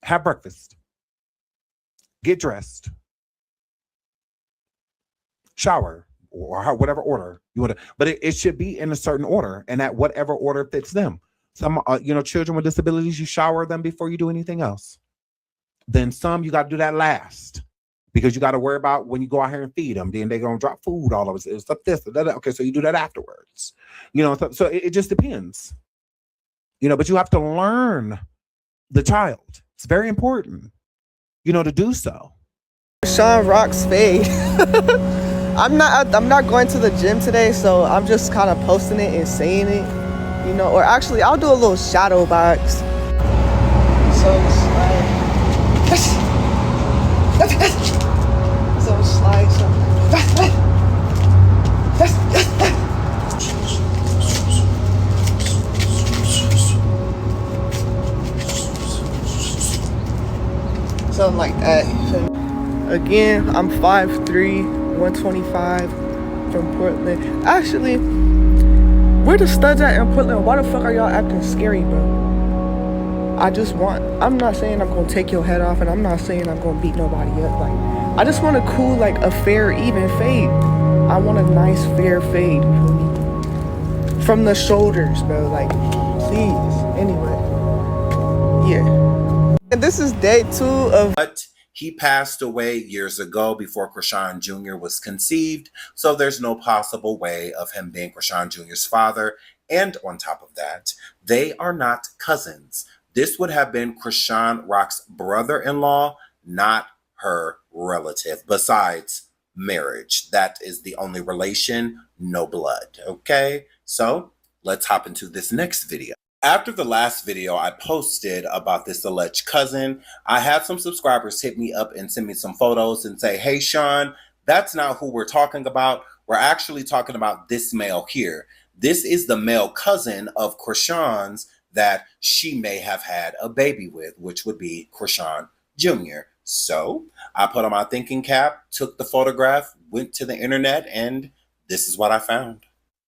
have breakfast, get dressed, shower or whatever order you want to, but it should be in a certain order and at whatever order fits them. Some, children with disabilities, you shower them before you do anything else. Then some, you got to do that last because you got to worry about when you go out here and feed them. Then they're going to drop food all over. It's stuff this, that. Okay, so you do that afterwards. So it just depends. But you have to learn the child. It's very important, to do so. Sean rocks fade. I'm not going to the gym today, so I'm just kind of posting it and saying it, or actually I'll do a little shadow box. So it's like something like that. Again, I'm 5'3", 125 from Portland. Actually, where the studs at in Portland? Why the fuck are y'all acting scary, bro? I'm not saying I'm gonna take your head off, and I'm not saying I'm gonna beat nobody up. Like, I just want a cool, like a fair, even fade. I want a nice, fair fade, you feel me? From the shoulders, bro. Like, please. Anyway, yeah. And this is day 2 of. But he passed away years ago before Chrisean Jr. was conceived, so there's no possible way of him being Chrisean Jr.'s father. And on top of that, they are not cousins. This would have been Chrisean Rock's brother-in-law, not her relative, besides marriage. That is the only relation, no blood, okay? So let's hop into this next video. After the last video I posted about this alleged cousin, I had some subscribers hit me up and send me some photos and say, hey, Sean, that's not who we're talking about. We're actually talking about this male here. This is the male cousin of Chrisean's that she may have had a baby with, which would be Chrisean Jr. So I put on my thinking cap, took the photograph, went to the internet, and this is what I found.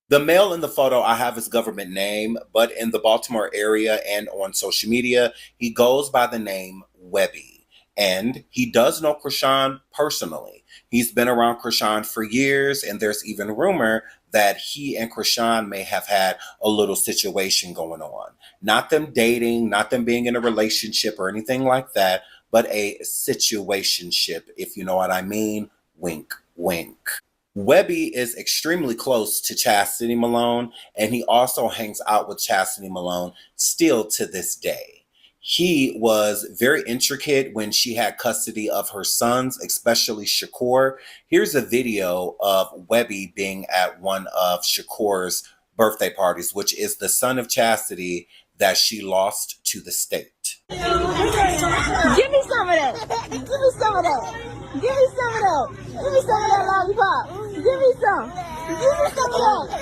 The male in the photo I have his government name, but in the Baltimore area and on social media, he goes by the name Webby. And he does know Chrisean personally. He's been around Chrisean for years, and there's even rumor that he and Chrisean may have had a little situation going on. Not them dating, not them being in a relationship or anything like that, but a situationship, if you know what I mean. Wink, wink. Webby is extremely close to Chastity Malone, and he also hangs out with Chastity Malone still to this day. He was very intricate when she had custody of her sons, especially Shakur. Here's a video of Webby being at one of Shakur's birthday parties, which is the son of Chastity that she lost to the state. Give me some of that. Give me some of that. Give me some of that. Give me some of that lollipop. Give me some. Give me some of that.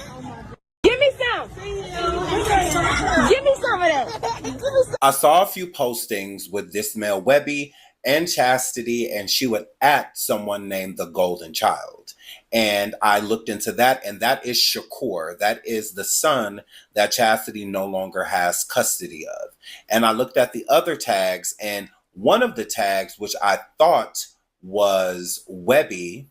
Give me some. Give me some of that. Give me some. I saw a few postings with this male Webby and Chastity, and she would at someone named the Golden Child. And I looked into that, and that is Shakur. That is the son that Chastity no longer has custody of. And I looked at the other tags, and one of the tags, which I thought was Webby,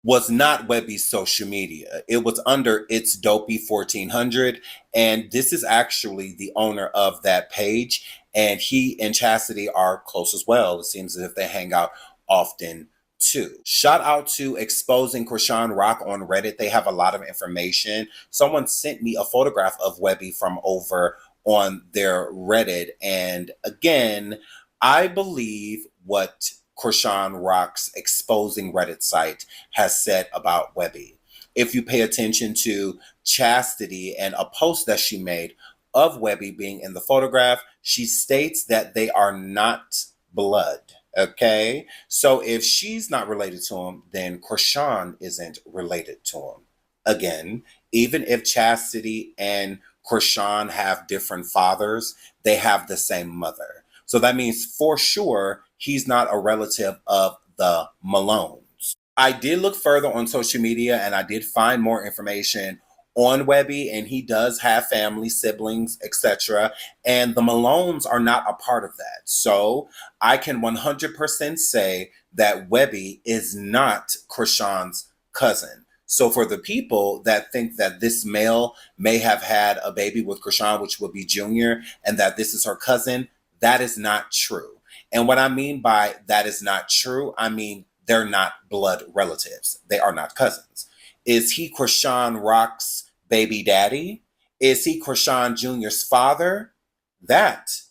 was not Webby's social media. It was under It's Dopey 1400. And this is actually the owner of that page. And he and Chastity are close as well. It seems as if they hang out often too. Shout out to Exposing Chrisean Rock on Reddit. They have a lot of information. Someone sent me a photograph of Webby from over on their Reddit. And again, I believe what Chrisean Rock's Exposing Reddit site has said about Webby. If you pay attention to Chastity and a post that she made of Webby being in the photograph, she states that they are not blood. Okay, so if she's not related to him, then Chrisean isn't related to him. Again, even if Chastity and Chrisean have different fathers, they have the same mother. So that means for sure, he's not a relative of the Malones. I did look further on social media and I did find more information on Webby, and he does have family, siblings, etc. And the Malones are not a part of that. So I can 100% say that Webby is not Chrisean's cousin. So for the people that think that this male may have had a baby with Krishan, which would be Junior, and that this is her cousin, that is not true. And what I mean by that is not true, I mean they're not blood relatives. They are not cousins. Is he Krishan Rock's baby daddy? Is he Krishan Jr.'s father? That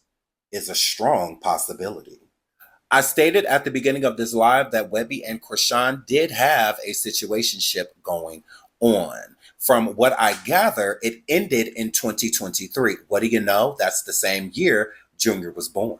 is a strong possibility. I stated at the beginning of this live that Webby and Krishan did have a situationship going on. From what I gather, it ended in 2023. What do you know? That's the same year Junior was born.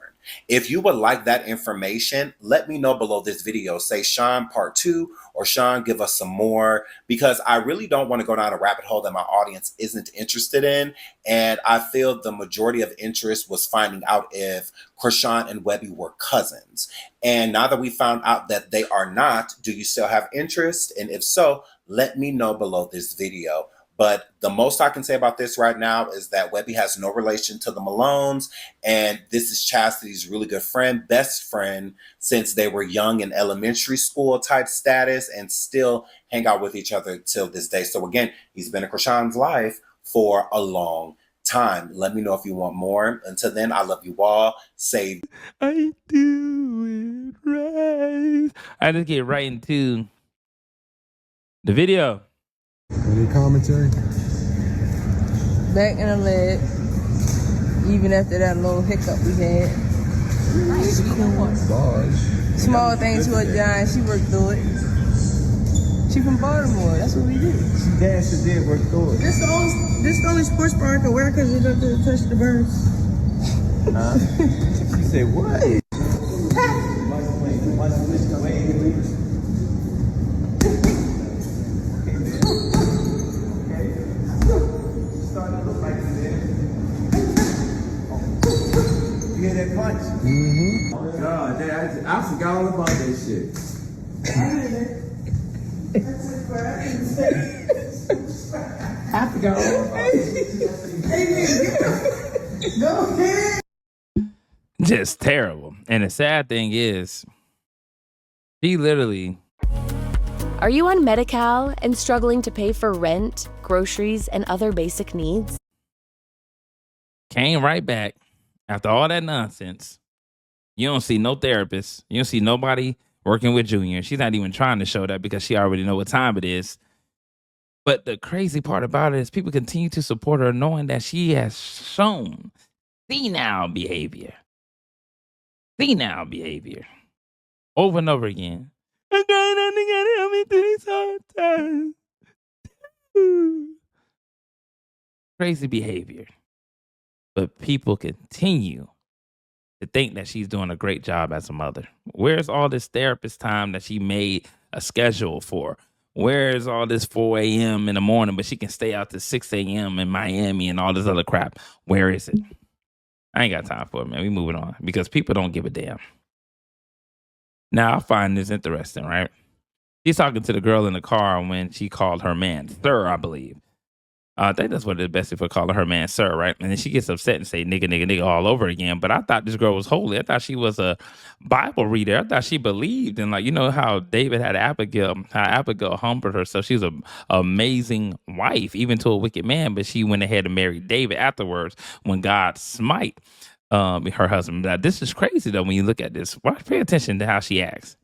If you would like that information, let me know below this video. Say, Sean, part 2, or Sean, give us some more, because I really don't want to go down a rabbit hole that my audience isn't interested in. And I feel the majority of interest was finding out if Krishan and Webby were cousins. And now that we found out that they are not, do you still have interest? And if so, let me know below this video. But the most I can say about this right now is that Webby has no relation to the Malones, and this is Chastity's really good friend, best friend, since they were young in elementary school type status, and still hang out with each other till this day. So again, he's been in Krishan's life for a long time. Let me know if you want more. Until then, I love you all. Say, I do it right. I just get right into the video. Any commentary? Back in the leg. Even after that little hiccup we had. It's cool. Small things to a giant. She worked through it. She from Baltimore. That's what we do. She danced and did work through it. This the only sports bra I can wear because you don't have to touch the birds. Huh? She said, what? You hear that punch? Mm-hmm. God, I forgot all about that shit. I forgot all about it. Go ahead. Just terrible. And the sad thing is, he literally... Are you on Medi-Cal and struggling to pay for rent, groceries, and other basic needs? came right back after all that nonsense. You don't see no therapist. You don't see nobody working with Junior. She's not even trying to show that because she already know what time it is. But the crazy part about it is people continue to support her knowing that she has shown senile behavior. Senile behavior. Over and over again. I'm trying not to get help me through these hard times. Crazy behavior. But people continue to think that she's doing a great job as a mother. Where's all this therapist time that she made a schedule for? Where's all this 4 a.m. in the morning, but she can stay out to 6 a.m. in Miami and all this other crap? Where is it? I ain't got time for it, man. We moving on because people don't give a damn. Now, I find this interesting, right? She's talking to the girl in the car when she called her man, sir, I believe. I think that's what it's best for calling her man, sir, right? And then she gets upset and say nigga, nigga, nigga all over again. But I thought this girl was holy. I thought she was a Bible reader. I thought she believed in, like, you know how David had Abigail, how Abigail humbled herself. She was an amazing wife, even to a wicked man. But she went ahead and married David afterwards when God smite her husband. Now, this is crazy, though, when you look at this. Watch, pay attention to how she acts.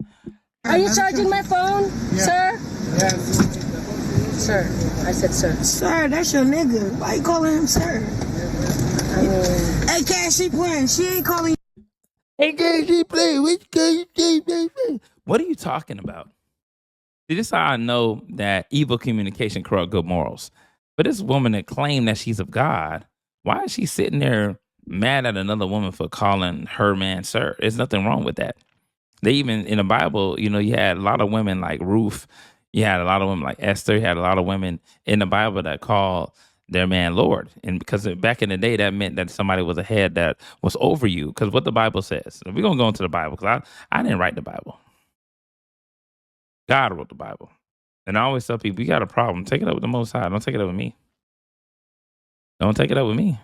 Are you charging my phone, sir? Yes. Sir. I said sir. Sir, that's your nigga. Why you calling him sir? Hey, Cash, she playing. She ain't calling you. Hey, Cash, she playing. What are you talking about? See, this is how I know that evil communication corrupt good morals. But this woman that claimed that she's of God, why is she sitting there mad at another woman for calling her man sir? There's nothing wrong with that. They even, in the Bible, you know, you had a lot of women like Ruth. You had a lot of women like Esther. You had a lot of women in the Bible that called their man Lord. And because back in the day, that meant that somebody was a head that was over you. Because what the Bible says. We're going to go into the Bible because I didn't write the Bible. God wrote the Bible. And I always tell people, you got a problem, take it up with the Most High. Don't take it up with me. Don't take it up with me.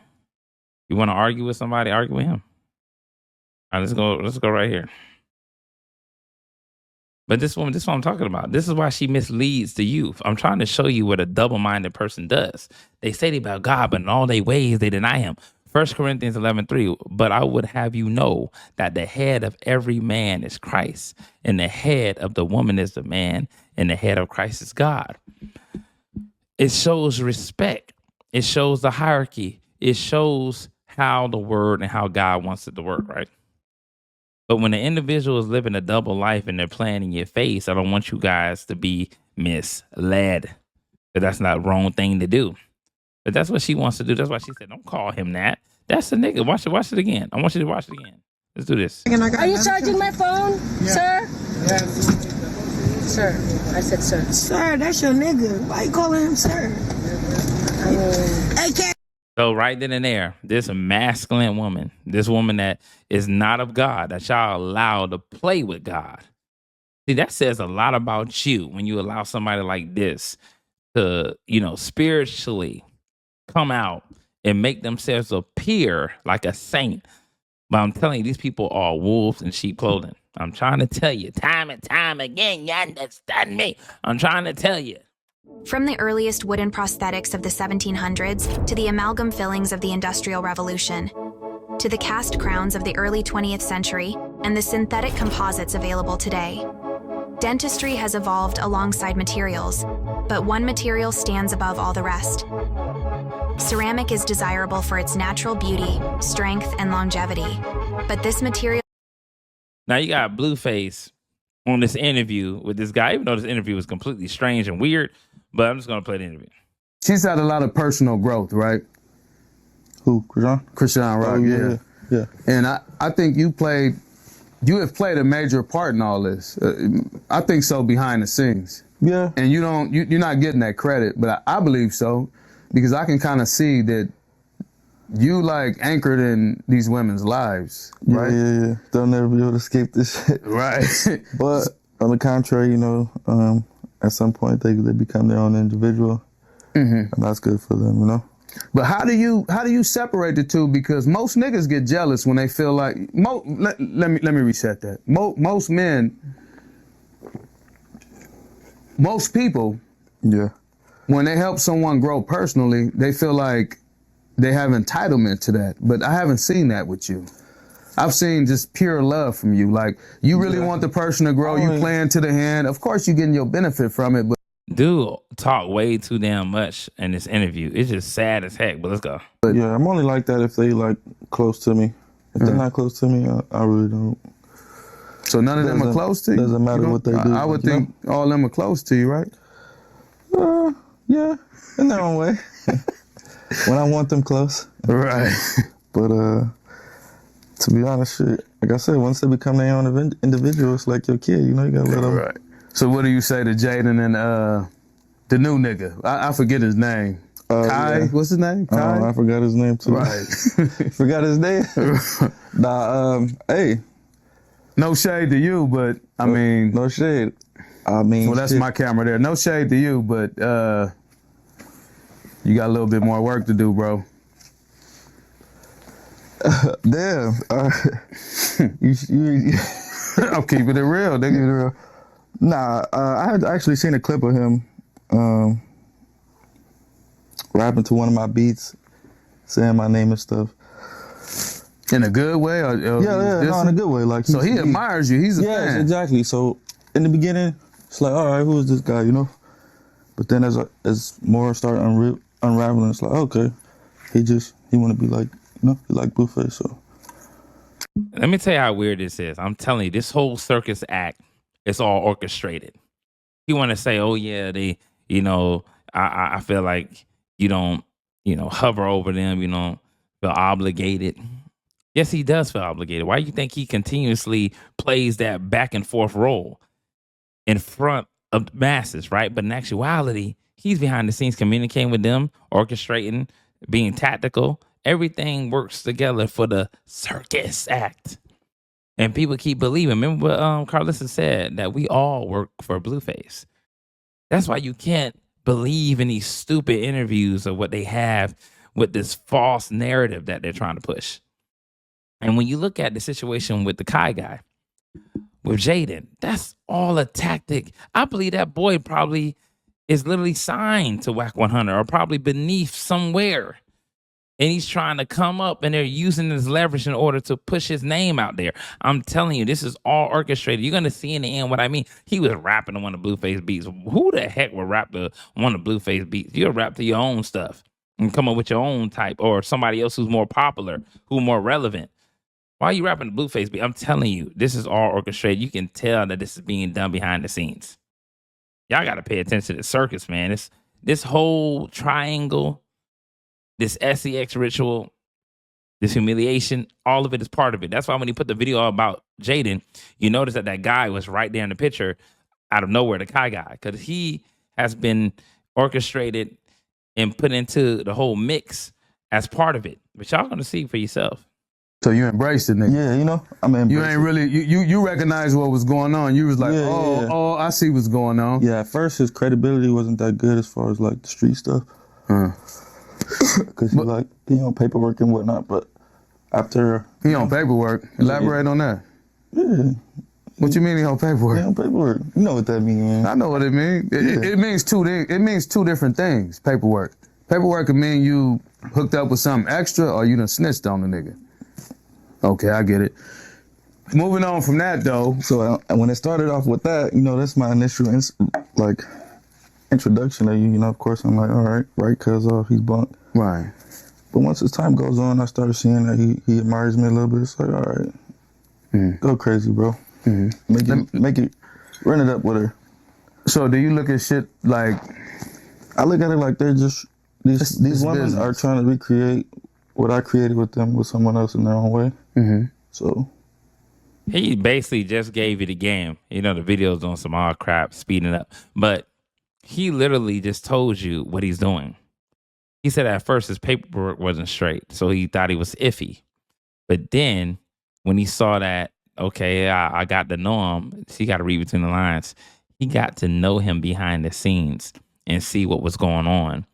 You want to argue with somebody, argue with him. All right, let's go right here. But this woman, this is what I'm talking about. This is why she misleads the youth. I'm trying to show you what a double-minded person does. They say they about God, but in all their ways they deny him. 1 Corinthians 11:3. But I would have you know that the head of every man is Christ, and the head of the woman is the man, and the head of Christ is God. It shows respect. It shows the hierarchy. It shows how the word and how God wants it to work, right? But when the individual is living a double life and they're playing in your face, I don't want you guys to be misled. But that's not the wrong thing to do. But that's what she wants to do. That's why she said, don't call him that. That's the nigga. Watch it again. I want you to watch it again. Let's do this. Are you charging my phone, sir? Yes. Sir, I said sir. Sir, that's your nigga. Why you calling him sir? I mean, Hey, can't. So right then and there, this masculine woman, this woman that is not of God, that y'all allow to play with God. See, that says a lot about you when you allow somebody like this to, spiritually come out and make themselves appear like a saint. But I'm telling you, these people are wolves in sheep clothing. I'm trying to tell you time and time again, you understand me? I'm trying to tell you. From the earliest wooden prosthetics of the 1700s to the amalgam fillings of the Industrial Revolution, to the cast crowns of the early 20th century and the synthetic composites available today, dentistry has evolved alongside materials, but one material stands above all the rest. Ceramic is desirable for its natural beauty, strength, and longevity, but this material... Now you got Blueface on this interview with this guy, even though this interview was completely strange and weird, but I'm just going to play the interview. She's had a lot of personal growth, right? Who, Krishan? Krishan, right? Yeah. And I think you have played a major part in all this. I think so behind the scenes. Yeah. And you're not getting that credit, but I believe so, because I can kind of see that you anchored in these women's lives, right? Yeah. They'll never be able to escape this shit. Right. But on the contrary, at some point they become their own individual, and that's good for them, But how do you separate the two? Because most niggas get jealous when they feel like let me reset that. Most men, most people, when they help someone grow personally, they feel like they have entitlement to that. But I haven't seen that with you. I've seen just pure love from you. Like, you really want the person to grow. You playing to the hand. Of course, you're getting your benefit from it. But dude talk way too damn much in this interview. It's just sad as heck, but let's go. Yeah, I'm only like that if they close to me. If they're not close to me, I really don't. So none of them are close to you? Doesn't matter what they do. I would think all of them are close to you, right? Yeah, in their own way. When I want them close. Right. But to be honest, shit, like I said, once they become their own individual, it's like your kid, you gotta let them. Right. So what do you say to Jaden and the new nigga? I forget his name. Kai? Yeah. What's his name? Kai? I forgot his name too. Right. Forgot his name? Nah, hey. No shade to you, but I mean. No shade. I mean. Well, that's my camera there. No shade to you, but you got a little bit more work to do, bro. Damn. I'm keeping it real, nigga. Nah, I had actually seen a clip of him rapping to one of my beats, saying my name and stuff. In a good way? Or yeah, no, in a good way. Like, so he admires you. He's a fan. Yes, exactly. So in the beginning, it's like, all right, who is this guy, But then as more started unraveling, it's like, okay, he want to be like, he like Blueface, so. Let me tell you how weird this is. I'm telling you, this whole circus act, it's all orchestrated. You want to say, oh yeah, they, I feel like you don't, hover over them, you don't feel obligated. Yes, he does feel obligated. Why do you think he continuously plays that back and forth role in front of the masses, right? But in actuality, he's behind the scenes communicating with them, orchestrating, being tactical. Everything works together for the circus act. And people keep believing. Remember what Carlissa said, that we all work for Blueface. That's why you can't believe in these stupid interviews of what they have with this false narrative that they're trying to push. And when you look at the situation with the Kai guy, with Jaden. That's all a tactic. I believe that boy probably is literally signed to Whack 100 or probably beneath somewhere. And he's trying to come up, and they're using his leverage in order to push his name out there. I'm telling you, this is all orchestrated. You're going to see in the end what I mean. He was rapping to one of Blueface beats. Who the heck would rap to one of Blueface beats? You'll rap to your own stuff and come up with your own type, or somebody else who's more popular, who's more relevant. Why are you rapping to Blueface beat? I'm telling you, this is all orchestrated. You can tell that this is being done behind the scenes. Y'all got to pay attention to the circus, man. This whole triangle, this SEX ritual, this humiliation, all of it is part of it. That's why when he put the video about Jaden, you notice that guy was right there in the picture out of nowhere, the Kai guy, because he has been orchestrated and put into the whole mix as part of it. But y'all going to see for yourself. So you embraced it, nigga. Yeah, you know, I mean, you ain't really you recognize what was going on. You was like, oh, I see what's going on. Yeah, at first his credibility wasn't that good as far as like the street stuff, because he on paperwork and whatnot. But after he on paperwork, elaborate on that. Yeah. What you mean he on paperwork? Yeah, on paperwork. You know what that means, man. I know what it means. It means it means two different things. Paperwork can mean you hooked up with something extra, or you done snitched on the nigga. Okay, I get it. Moving on from that, though. So when it started off with that, you know, that's my initial introduction to you. You know, of course, I'm like, all right, cuz he's bunked. Right. But once as time goes on, I started seeing that he admires me a little bit. It's like, all right, go crazy, bro. Make it, run it up with her. So do you look at shit like? I look at it like they're just these women are trying to recreate what I created with them with someone else in their own way. So he basically just gave you the game. You know, the video's doing some odd crap, speeding up. But he literally just told you what he's doing. He said at first his paperwork wasn't straight, so he thought he was iffy. But then when he saw that, okay, I got to know him, he got to read between the lines. He got to know him behind the scenes and see what was going on.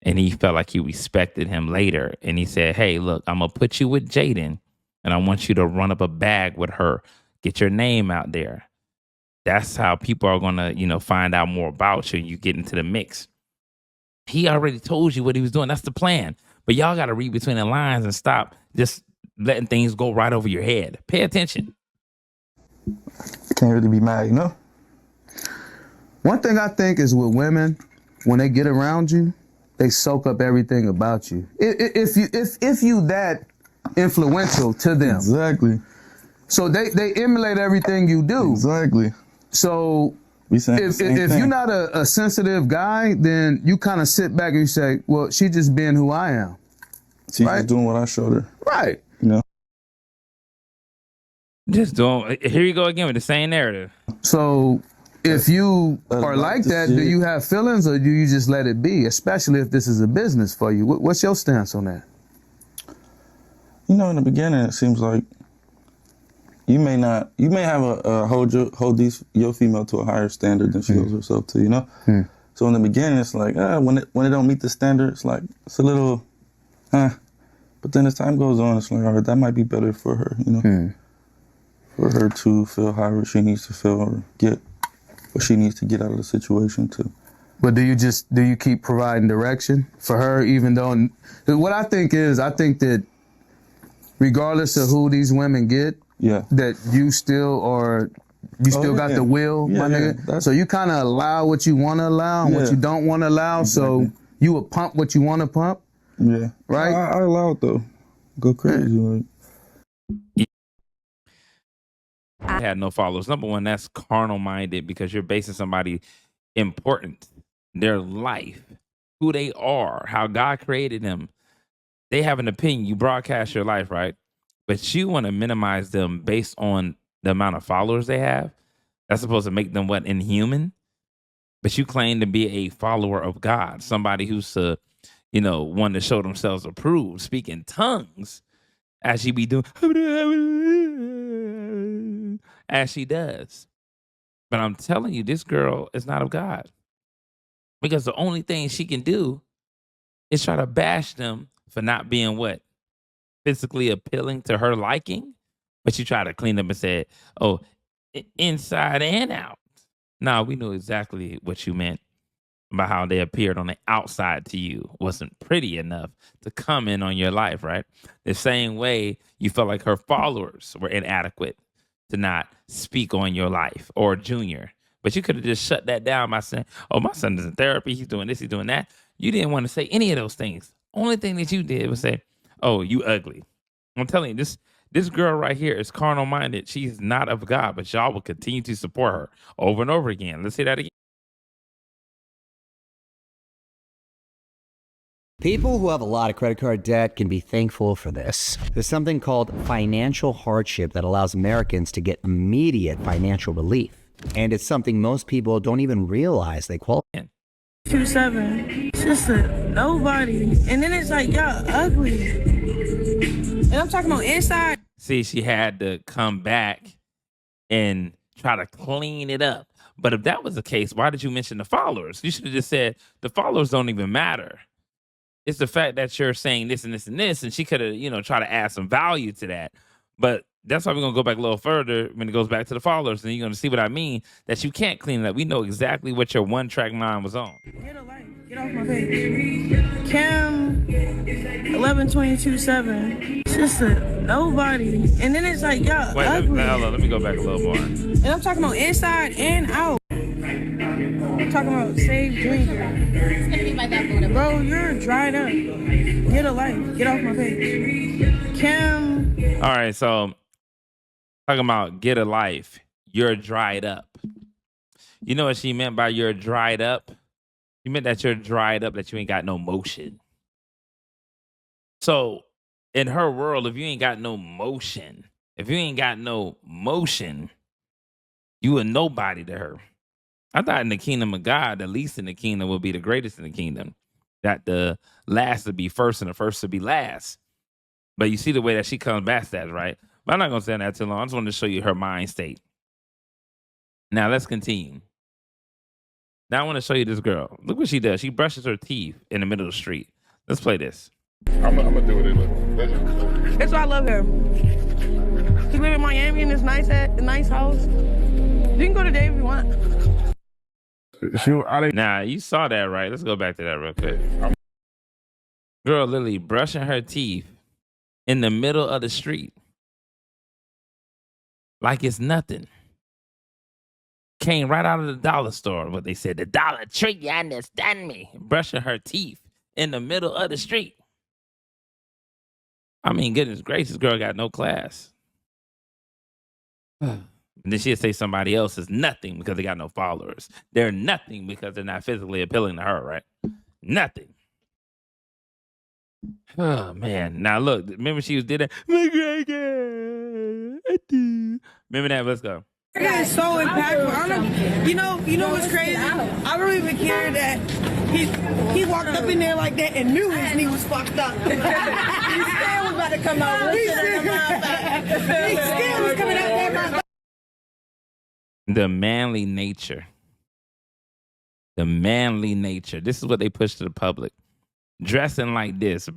And he felt like he respected him later. And he said, hey, look, I'm going to put you with Jaden, and I want you to run up a bag with her. Get your name out there. That's how people are going to, you know, find out more about you and you get into the mix. He already told you what he was doing. That's the plan. But y'all got to read between the lines and stop just letting things go right over your head. Pay attention. Can't really be mad, you know? One thing I think is with women, when they get around you, they soak up everything about you. If you that influential to them. Exactly. So they emulate everything you do. Exactly. So if you're not a sensitive guy, then you kind of sit back and you say, well, she just being who I am. She's just doing what I showed her. Right. You know? Just doing, here you go again with the same narrative. So if you are like that, do you have feelings or do you just let it be, especially if this is a business for you? What's your stance on that? You know, in the beginning, it seems like you may have a hold your female to a higher standard than she holds herself to, you know? So in the beginning, it's like, when it don't meet the standard, it's like, it's a little, But then as time goes on, it's like, all right, that might be better for her, you know? For her to feel however she needs to feel or get what she needs to get out of the situation too. But do you keep providing direction for her, even though, what I think that regardless of who these women get, that you still got the will, my nigga. So you kind of allow what you want to allow and what you don't want to allow. Exactly. So you will pump what you want to pump. Yeah. Right? I allow it though. Go crazy. Like. I had no followers. Number one, that's carnal minded because you're basing somebody important, their life, who they are, how God created them. They have an opinion. You broadcast your life, right? But you want to minimize them based on the amount of followers they have. That's supposed to make them what, inhuman? But you claim to be a follower of God, somebody who's one to show themselves approved, speaking tongues as she be doing as she does. But I'm telling you, this girl is not of God. Because the only thing she can do is try to bash them for not being what? Physically appealing to her liking. But you try to clean up and say, oh, inside and out. Now, we knew exactly what you meant about how they appeared on the outside to you wasn't pretty enough to come in on your life, right? The same way you felt like her followers were inadequate to not speak on your life, or Junior. But you could have just shut that down by saying, oh, my son is in therapy. He's doing this, he's doing that. You didn't want to say any of those things. Only thing that you did was say, oh, you ugly. I'm telling you, this girl right here is carnal minded. She is not of God, but y'all will continue to support her over and over again. Let's say that again. People who have a lot of credit card debt can be thankful for this. There's something called financial hardship that allows Americans to get immediate financial relief. And it's something most people don't even realize they qualify. 27, sister, nobody. And then it's like, y'all ugly. And I'm talking about inside. See, she had to come back and try to clean it up. But if that was the case, why did you mention the followers? You should have just said the followers don't even matter. It's the fact that you're saying this and this and this, and she could have, try to add some value to that. But that's why we're going to go back a little further when it goes back to the followers, and you're going to see what I mean, that you can't clean it up. We know exactly what your one-track mind was on. Get a life. Get off my page. Cam 1122.7. Sister, nobody. And then it's like, y'all ugly. Let me go back a little more. And I'm talking about inside and out. I'm talking about save Junior. Bro, you're dried up. Get a life. Get off my page. Cam. All right, so talking about get a life. You're dried up. You know what she meant by you're dried up? You meant that you're dried up, that you ain't got no motion. So in her world, if you ain't got no motion, you a nobody to her. I thought in the kingdom of God, the least in the kingdom will be the greatest in the kingdom. That the last would be first and the first would be last. But you see the way that she comes back to that, right? But I'm not going to stand that too long. I just wanted to show you her mind state. Now, let's continue. Now, I want to show you this girl. Look what she does. She brushes her teeth in the middle of the street. Let's play this. I'm going to do what it looks. That's why I love her. She live in Miami in this nice house. You can go today if you want. Now, you saw that, right? Let's go back to that real quick. Girl literally brushing her teeth in the middle of the street. Like it's nothing. Came right out of the dollar store, what they said, the Dollar Tree, you understand me? Brushing her teeth in the middle of the street. I mean, goodness gracious, girl got no class. And then she'll say somebody else is nothing because they got no followers. They're nothing because they're not physically appealing to her, right? Nothing. Oh, man. Now, look, remember she did that? Remember that? Let's go. That is so impactful. You know what's crazy? I don't even care that he walked up in there like that and knew his knee was fucked up. He still was about to come out. He still was coming out there. The manly nature. The manly nature. This is what they push to the public. Dressing like this,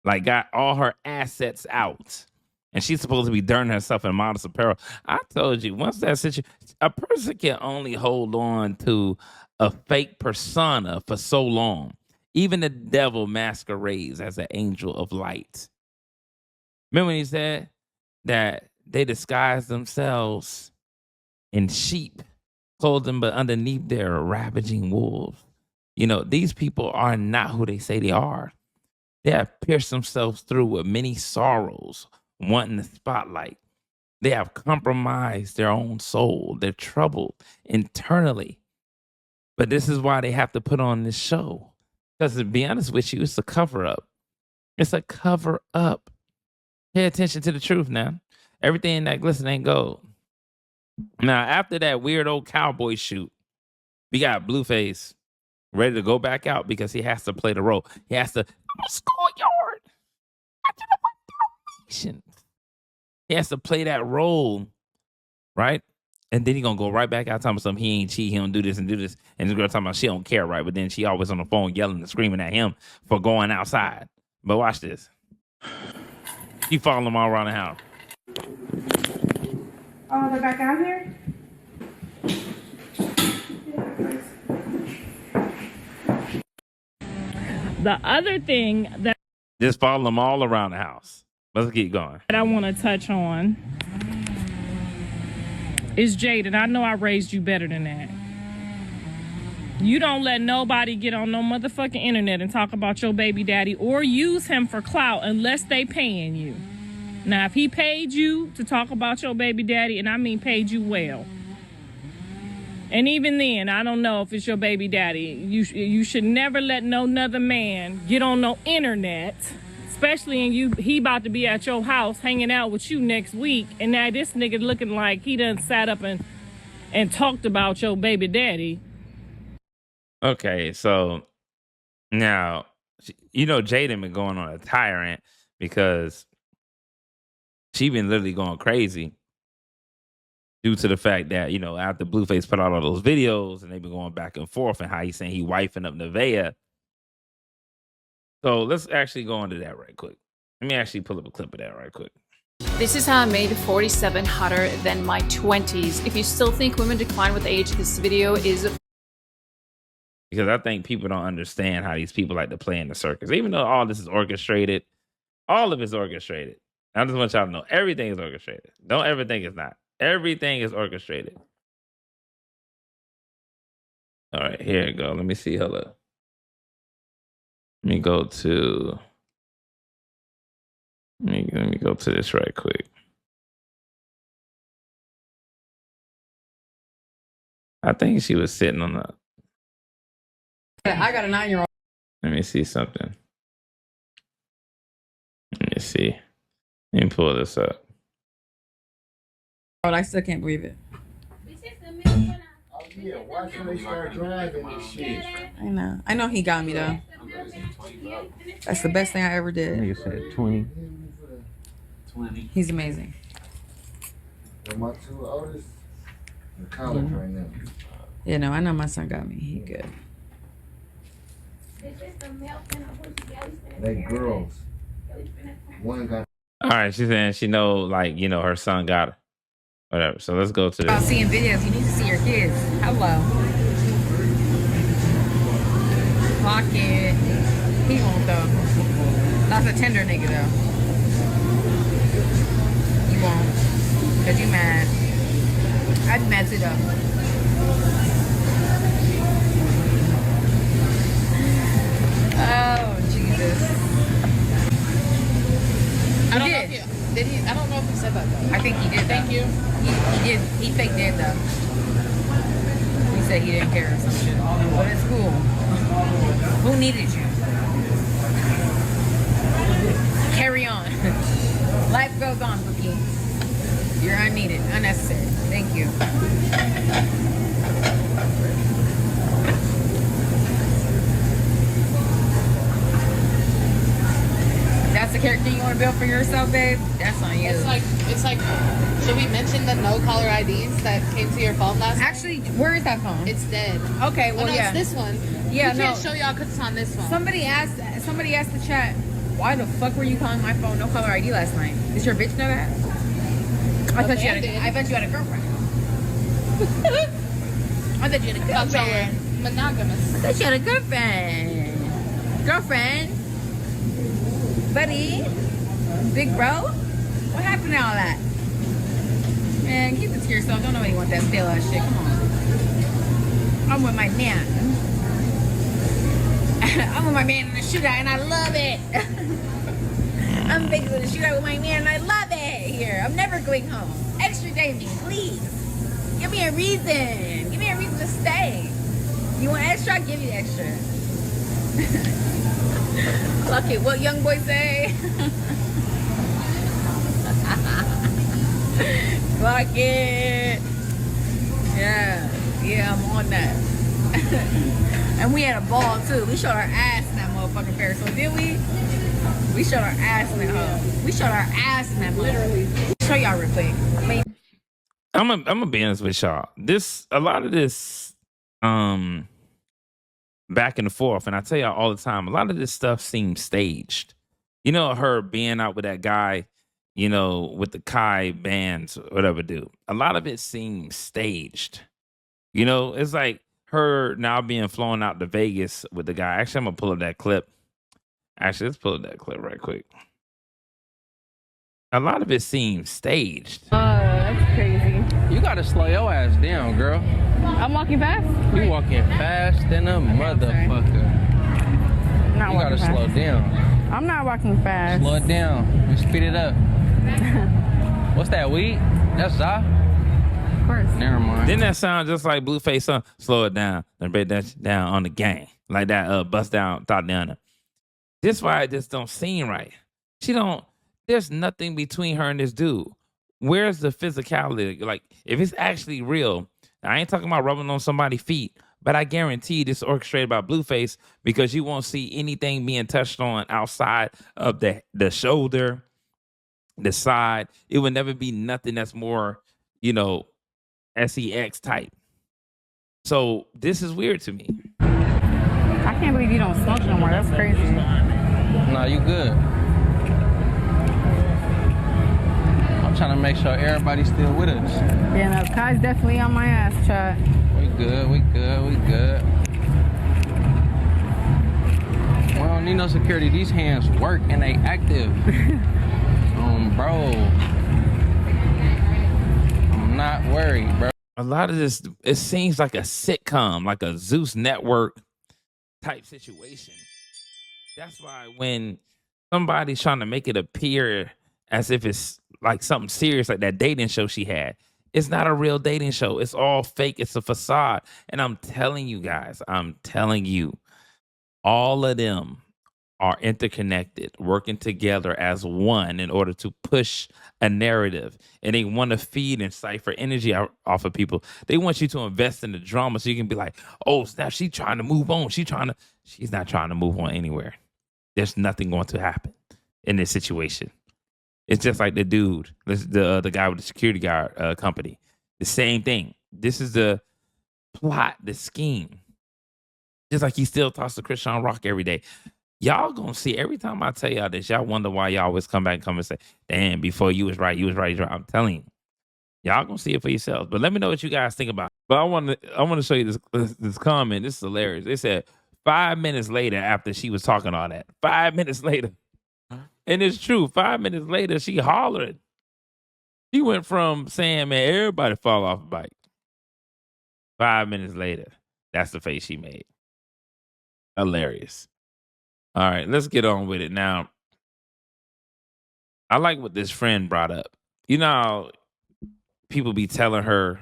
like got all her assets out. And she's supposed to be dirting herself in modest apparel. I told you, once that situation, a person can only hold on to a fake persona for so long. Even the devil masquerades as an angel of light. Remember when he said that they disguise themselves in sheep clothing, but underneath they're ravaging wolves. These people are not who they say they are. They have pierced themselves through with many sorrows, wanting the spotlight. They have compromised their own soul. They're troubled internally. But this is why they have to put on this show. Because to be honest with you, it's a cover-up. It's a cover-up. Pay attention to the truth now. Everything that glisten ain't gold. Now, after that weird old cowboy shoot, we got Blueface ready to go back out because he has to play the role. He has to, schoolyard. He has to play that role, right? And then he gonna go right back out talking about something. He ain't cheat. He don't do this and do this. And this girl talking about she don't care, right? But then she always on the phone yelling and screaming at him for going outside. But watch this. He following him all around the house. Oh, they're back out here? The other thing that Just follow them all around the house. Let's keep going. I want to touch on is Jaden. I know I raised you better than that. You don't let nobody get on no motherfucking internet and talk about your baby daddy or use him for clout unless they paying you. Now, if he paid you to talk about your baby daddy, and I mean paid you well, and even then, I don't know if it's your baby daddy. You should never let no other man get on no internet, especially he about to be at your house hanging out with you next week, and now this nigga looking like he done sat up and talked about your baby daddy. Okay, so now, Jaden been going on a tyrant because she been literally going crazy due to the fact that, after Blueface put out all those videos and they've been going back and forth and how he's saying he wifing up Nevaeh. So let's actually go into that right quick. Let me actually pull up a clip of that right quick. This is how I made 47 hotter than my 20s. If you still think women decline with age, this video is Because I think people don't understand how these people like to play in the circus. Even though all this is orchestrated, all of it's orchestrated. I just want y'all to know everything is orchestrated. Don't ever think it's not. Everything is orchestrated. All right, here you go. Let me see. Hold up. Let me go to this right quick. I think she was sitting on the. I got a 9-year-old. Let me see something. Let me see. Let me pull this up. I still can't believe it. Yeah, watch when they start driving this shit. I know he got me though. That's the best thing I ever did. Nigga said 20. He's amazing. And my two oldest in college right now. Yeah, no, I know my son got me. He good. They girls. One got. All right, she's saying she know, her son got her. Whatever. So let's go to About this. seeing videos, you need to see your kids. Hello. Clock it. He won't though. That's a tender nigga though. You won't. Cause you mad. I'd be mad too though. Oh Jesus. I don't know if did he? I don't know if he said that though. I think he did. Thank you. He did. He fake did though. He said he didn't care or some shit. But it's cool. Who needed you? Carry on. Life goes on, Rookie. You're unneeded, unnecessary. Thank you. That's the character you want to build for yourself, babe? That's on you. It's like, should we mention the no caller IDs that came to your phone last Actually, where is that phone? It's dead. Okay, well, no, yeah. it's this one. Yeah, we can't show y'all because it's on this phone. Somebody asked the chat, why the fuck were you calling my phone no caller ID last night? Does your bitch know that? I thought you had a girlfriend. I thought you had a girlfriend. Monogamous. I thought you had a girlfriend. Girlfriend? Buddy? Big bro? What happened to all that? Man, keep it to yourself. Don't nobody want that stale ass shit. Come on. I'm with my man. I'm with my man in the shootout and I love it. I'm big with the shootout with my man and I love it here. I'm never going home. Extra day me, please. Give me a reason. Give me a reason to stay. You want extra? I'll give you extra. Fuck it. What young boy say? Fuck it. Yeah, I'm on that. And we had a ball too. We showed our ass in that motherfucking fair. So did we? We showed our ass in that hoe. We showed our ass in that literally. Show y'all real quick. I'm gonna be honest with y'all. A lot of this back and forth, and I tell y'all all the time, a lot of this stuff seems staged. Her being out with that guy, with the Kai bands, whatever, dude. A lot of it seems staged. It's like her now being flown out to Vegas with the guy. Actually, I'm gonna pull up that clip. Actually, let's pull up that clip right quick. A lot of it seems staged. That's crazy. You gotta slow your ass down, girl. I'm walking fast? You walking fast than a motherfucker. Not you gotta walking slow fast. down. I'm not walking fast. Slow it down. Just speed it up. What's that, weed? That's Za? Of course. Never mind. Didn't that sound just like Blueface song? Slow it down. Then break that shit down on the gang. Like that bust down, thought down. This why it just don't seem right. There's nothing between her and this dude. Where's the physicality? Like, if it's actually real, I ain't talking about rubbing on somebody's feet, but I guarantee this is orchestrated by Blueface because you won't see anything being touched on outside of the shoulder, the side. It would never be nothing that's more, sex type. So this is weird to me. I can't believe you don't smoke no more. That's crazy. Nah, you good. I'm trying to make sure everybody's still with us. Yeah, no, Kai's definitely on my ass, chat. We good. We don't need no security. These hands work and they active. Bro. I'm not worried, bro. A lot of this, it seems like a sitcom, like a Zeus Network type situation. That's why when somebody's trying to make it appear as if it's like something serious, like that dating show she had, it's not a real dating show. It's all fake. It's a facade. And I'm telling you guys, all of them are interconnected, working together as one in order to push a narrative. And they want to feed and cipher energy off of people. They want you to invest in the drama so you can be like, oh, snap, she's trying to move on. She's not trying to move on anywhere. There's nothing going to happen in this situation. It's just like the dude, the guy with the security guard company. The same thing. This is the plot, the scheme. Just like he still talks to Christian Rock every day. Y'all gonna see every time I tell y'all this, y'all wonder why y'all always come back and say, damn, before you was right. I'm telling you. Y'all gonna see it for yourselves. But let me know what you guys think about it. But I want to show you this comment. This is hilarious. They said 5 minutes later after she was talking all that. 5 minutes later. And it's true. 5 minutes later, she hollered. She went from saying, man, everybody fall off a bike. 5 minutes later, that's the face she made. Hilarious. All right, let's get on with it. Now, I like what this friend brought up. You know how people be telling her,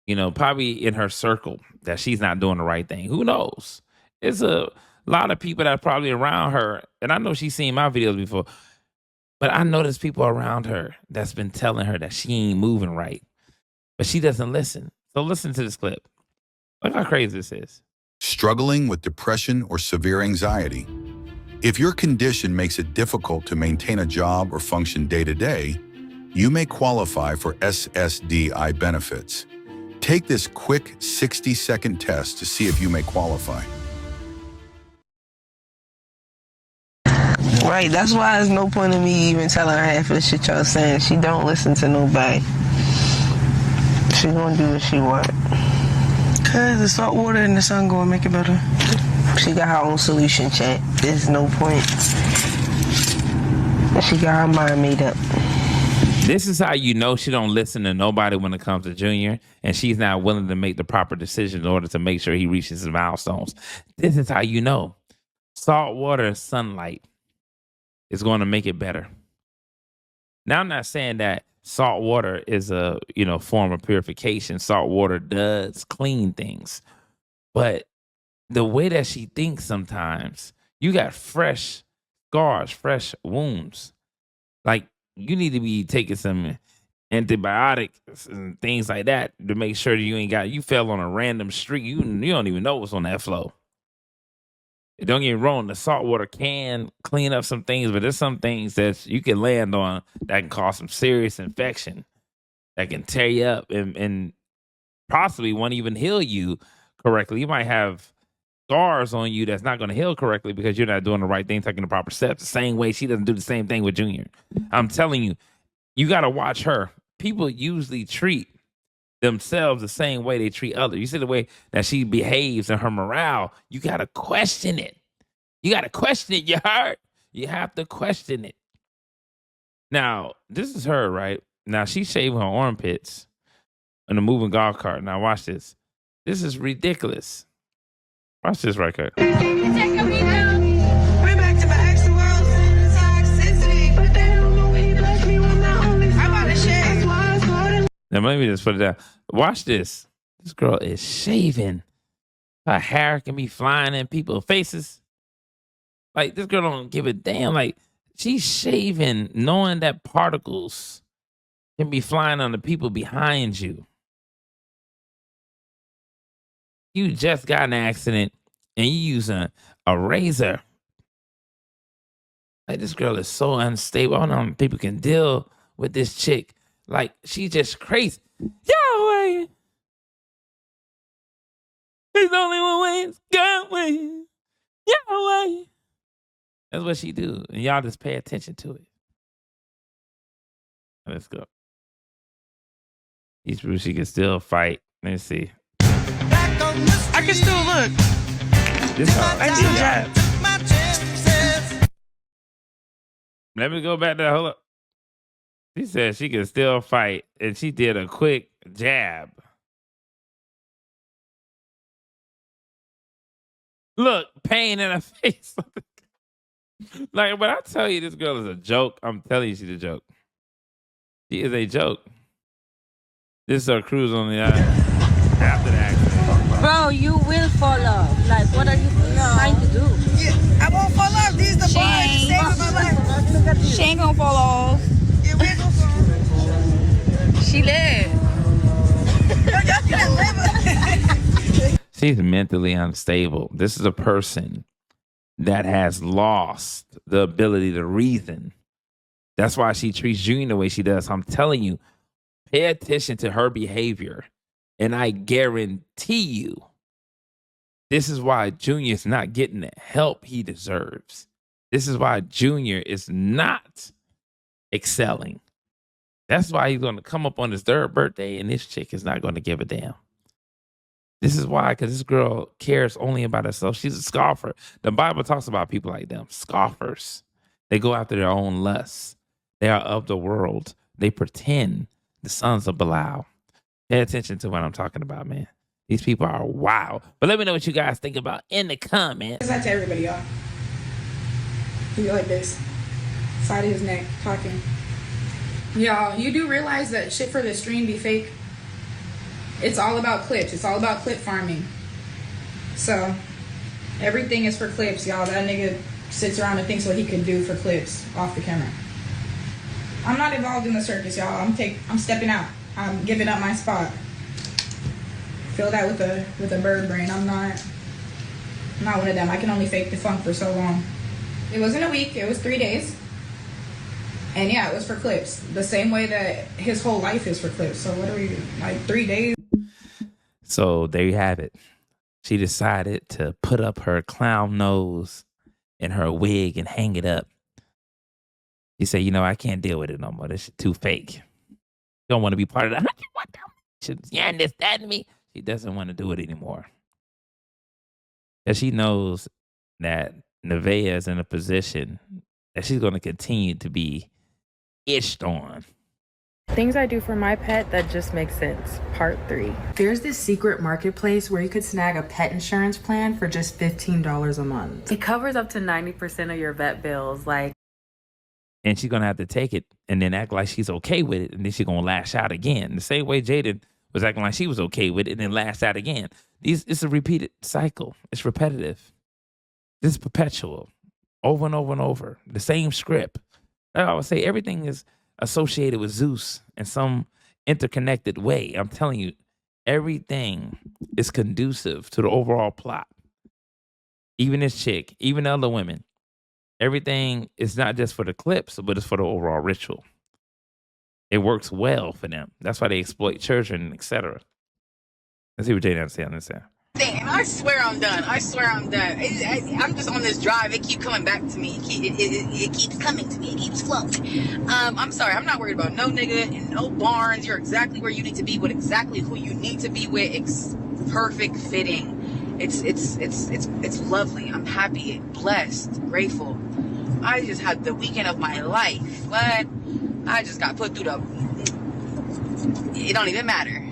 probably in her circle that she's not doing the right thing. Who knows? It's a lot of people that are probably around her. And I know she's seen my videos before. But I know there's people around her that's been telling her that she ain't moving right. But she doesn't listen. So listen to this clip. Look how crazy this is. Struggling with depression or severe anxiety? If your condition makes it difficult to maintain a job or function day to day, you may qualify for SSDI benefits. Take this quick 60-second test to see if you may qualify. Right, that's why there's no point in me even telling her half of the shit y'all saying. She don't listen to nobody. She gonna do what she want. Cause the salt water and the sun gonna make it better. She got her own solution, chat. There's no point. She got her mind made up. This is how you know she don't listen to nobody when it comes to Junior, and she's not willing to make the proper decision in order to make sure he reaches his milestones. This is how you know. Salt water and sunlight is going to make it better. Now, I'm not saying that salt water is a form of purification. Salt water does clean things. But the way that she thinks sometimes, you got fresh scars, fresh wounds. Like, you need to be taking some antibiotics and things like that to make sure that you fell on a random street. You don't even know what's on that flow. Don't get me wrong, the salt water can clean up some things, but there's some things that you can land on that can cause some serious infection that can tear you up and possibly won't even heal you correctly. You might have scars on you that's not going to heal correctly because you're not doing the right thing, taking the proper steps. The same way she doesn't do the same thing with Junior. I'm telling you, you got to watch her. People usually treat themselves the same way they treat others. You see the way that she behaves and her morale, you got to question it. You got to question it, you heard? You have to question it. Now, this is her, right? Now, she's shaving her armpits in a moving golf cart. Now, watch this. This is ridiculous. Watch this right here. Now, let me just put it down. Watch this. This girl is shaving. Her hair can be flying in people's faces. Like, this girl don't give a damn. Like, she's shaving knowing that particles can be flying on the people behind you. You just got in an accident and you using a razor. Like, this girl is so unstable. I don't know if people can deal with this chick. Like, she's just crazy. Yahweh! There's only one way. It's God way. Yahweh! That's what she do. And y'all just pay attention to it. Let's go. He's proof she can still fight. Let me see. I can still look. This I can still jab. Let me go back there. Hold up. She said she can still fight, and she did a quick jab. Look, pain in her face. Like, when I tell you this girl is a joke, I'm telling you she's a joke. She is a joke. This is her cruise on the after the accident. Bro, you will fall off. Like, what are you trying to do? Yeah, I won't fall off. These the bars. She ain't gonna fall off. Yeah, we ain't gonna fall off. She lived. She's mentally unstable. This is a person that has lost the ability to reason. That's why she treats Junior the way she does. I'm telling you, pay attention to her behavior. And I guarantee you, this is why Junior is not getting the help he deserves. This is why Junior is not excelling. That's why he's going to come up on his 3rd birthday and this chick is not going to give a damn. This is why, because this girl cares only about herself. She's a scoffer. The Bible talks about people like them, scoffers. They go after their own lusts. They are of the world. They pretend the sons of Belial. Pay attention to what I'm talking about, man. These people are wild. But let me know what you guys think about in the comments. That's to everybody, y'all. He be like this. Side of his neck, talking. Y'all, you do realize that shit for the stream be fake? It's all about clips. It's all about clip farming. So, everything is for clips, y'all. That nigga sits around and thinks what he can do for clips off the camera. I'm not involved in the circus, y'all. I'm stepping out. I'm giving up my spot. Feel that with a bird brain. I'm not one of them. I can only fake the funk for so long. It wasn't a week. It was 3 days. And yeah, it was for clips. The same way that his whole life is for clips. So what are we, like 3 days? So there you have it. She decided to put up her clown nose in her wig and hang it up. She said, you know, I can't deal with it no more. This is too fake. Don't want to be part of that. You understand me? She doesn't want to do it anymore. And she knows that Nevaeh is in a position that she's going to continue to be itched on. Things I do for my pet that just make sense. Part 3. There's this secret marketplace where you could snag a pet insurance plan for just $15 a month. It covers up to 90% of your vet bills, like. And she's going to have to take it and then act like she's okay with it. And then she's going to lash out again. The same way Jaden was acting like she was okay with it and then lash out again. It's a repeated cycle. It's repetitive. This is perpetual. Over and over and over. The same script. I would say everything is associated with Zeus in some interconnected way. I'm telling you, everything is conducive to the overall plot. Even this chick, even the other women. Everything is not just for the clips, but it's for the overall ritual. It works well for them. That's why they exploit children, etc. Let's see what Jaden has to say on this. And I swear I'm done. I swear I'm done. I'm just on this drive. It keeps coming back to me. It keeps coming to me. It keeps flowing. I'm sorry. I'm not worried about no nigga and no barns. You're exactly where you need to be with exactly who you need to be with. It's perfect fitting. It's lovely. I'm happy, blessed, grateful. I just had the weekend of my life. What? I just got put through the... It don't even matter.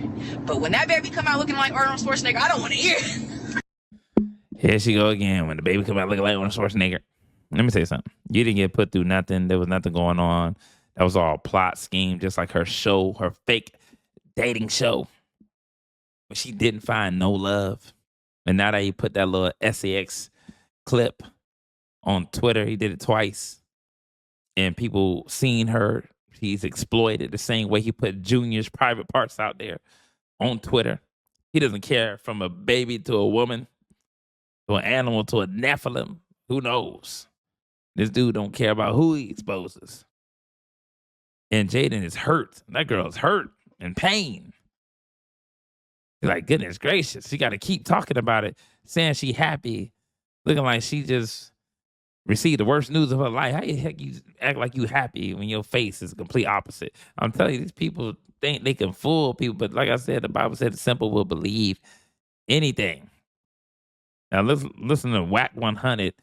But when that baby come out looking like Arnold Schwarzenegger, I don't want to hear it. Here she go again. When the baby come out looking like Arnold Schwarzenegger. Let me tell you something. You didn't get put through nothing. There was nothing going on. That was all plot scheme, just like her show, her fake dating show. But she didn't find no love. And now that he put that little SAX clip on Twitter, he did it twice. And people seen her. He's exploited the same way he put Junior's private parts out there on Twitter. He doesn't care from a baby to a woman, to an animal, to a Nephilim. Who knows? This dude don't care about who he exposes. And Jaden is hurt. That girl is hurt and pain. He's like, goodness gracious. She got to keep talking about it, saying she happy, looking like she just received the worst news of her life. How the heck you act like you happy when your face is the complete opposite? I'm telling you, these people think they can fool people, but like I said, the Bible said the simple will believe anything. Now listen to Whack 100,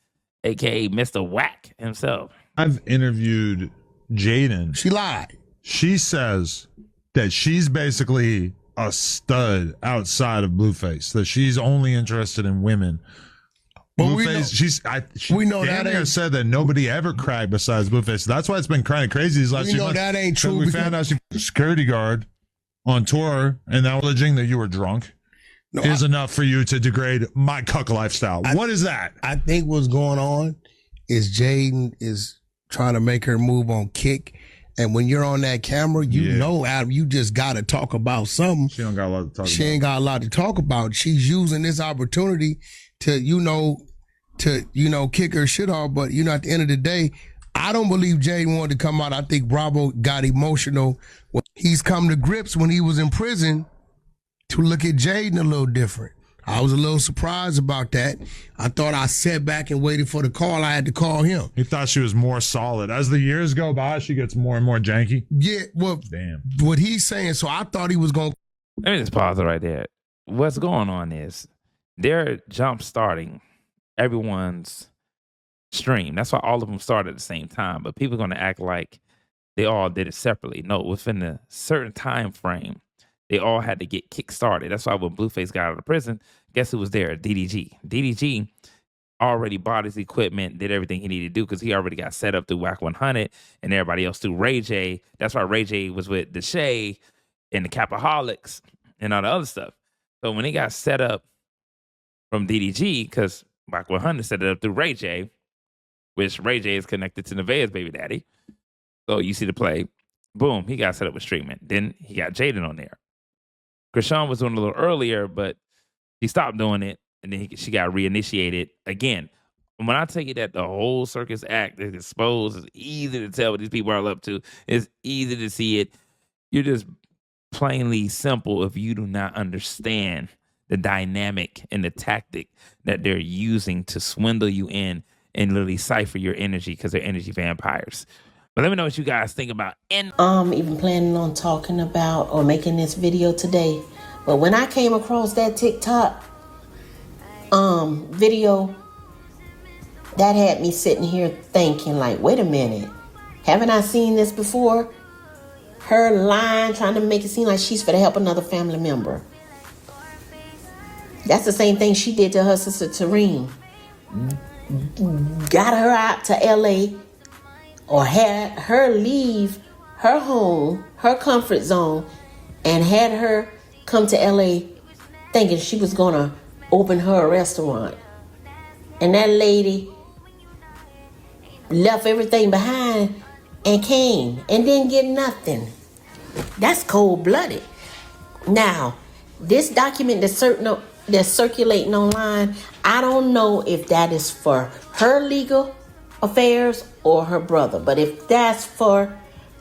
aka Mr. Whack himself. I've interviewed Jaden. She lied. She says that she's basically a stud outside of Blueface, that she's only interested in women. Blueface, we know that ain't said that nobody ever cracked besides Blueface. That's why it's been kind of crazy these last few months. That ain't true. We found out she was a security guard on tour, and now alleging that you were drunk is enough for you to degrade my cuck lifestyle. What is that? I think what's going on is Jaden is trying to make her move on Kick. And when you're on that camera, you know, Adam, you just got to talk about something. She don't got a lot to talk about. She ain't got a lot to talk about. She's using this opportunity to kick her shit off. But, at the end of the day, I don't believe Jaden wanted to come out. I think Bravo got emotional. He's come to grips when he was in prison to look at Jaden a little different. I was a little surprised about that. I thought I sat back and waited for the call. I had to call him. He thought she was more solid. As the years go by, she gets more and more janky. Yeah, well, damn. What he's saying, so I thought he was going to. Let me just pause it right there. What's going on is they're jump starting everyone's stream. That's why all of them started at the same time. But people are going to act like they all did it separately. No, within a certain time frame, they all had to get kick-started. That's why when Blueface got out of prison, guess who was there? DDG. DDG already bought his equipment, did everything he needed to do because he already got set up through Whack 100 and everybody else through Ray J. That's why Ray J was with Deshae and the Capaholics and all the other stuff. So when he got set up from DDG, because Whack 100 set it up through Ray J, which Ray J is connected to Nevaeh's baby daddy. So you see the play. Boom, he got set up with treatment. Then he got Jaden on there. Krishan was doing it a little earlier, but he stopped doing it, and then she got reinitiated again. When I tell you that the whole circus act is exposed, it's easy to tell what these people are up to. It's easy to see it. You're just plainly simple if you do not understand the dynamic and the tactic that they're using to swindle you in and literally cipher your energy because they're energy vampires. But let me know what you guys think about. Even planning on talking about or making this video today. But when I came across that TikTok video, that had me sitting here thinking like, wait a minute. Haven't I seen this before? Her lying, trying to make it seem like she's finna help another family member. That's the same thing she did to her sister Tareen. Got her out to LA. Or had her leave her home, her comfort zone, and had her come to LA thinking she was going to open her a restaurant. And that lady left everything behind and came and didn't get nothing. That's cold-blooded. Now, this document that's circulating online, I don't know if that is for her legal affairs or her brother. But if that's for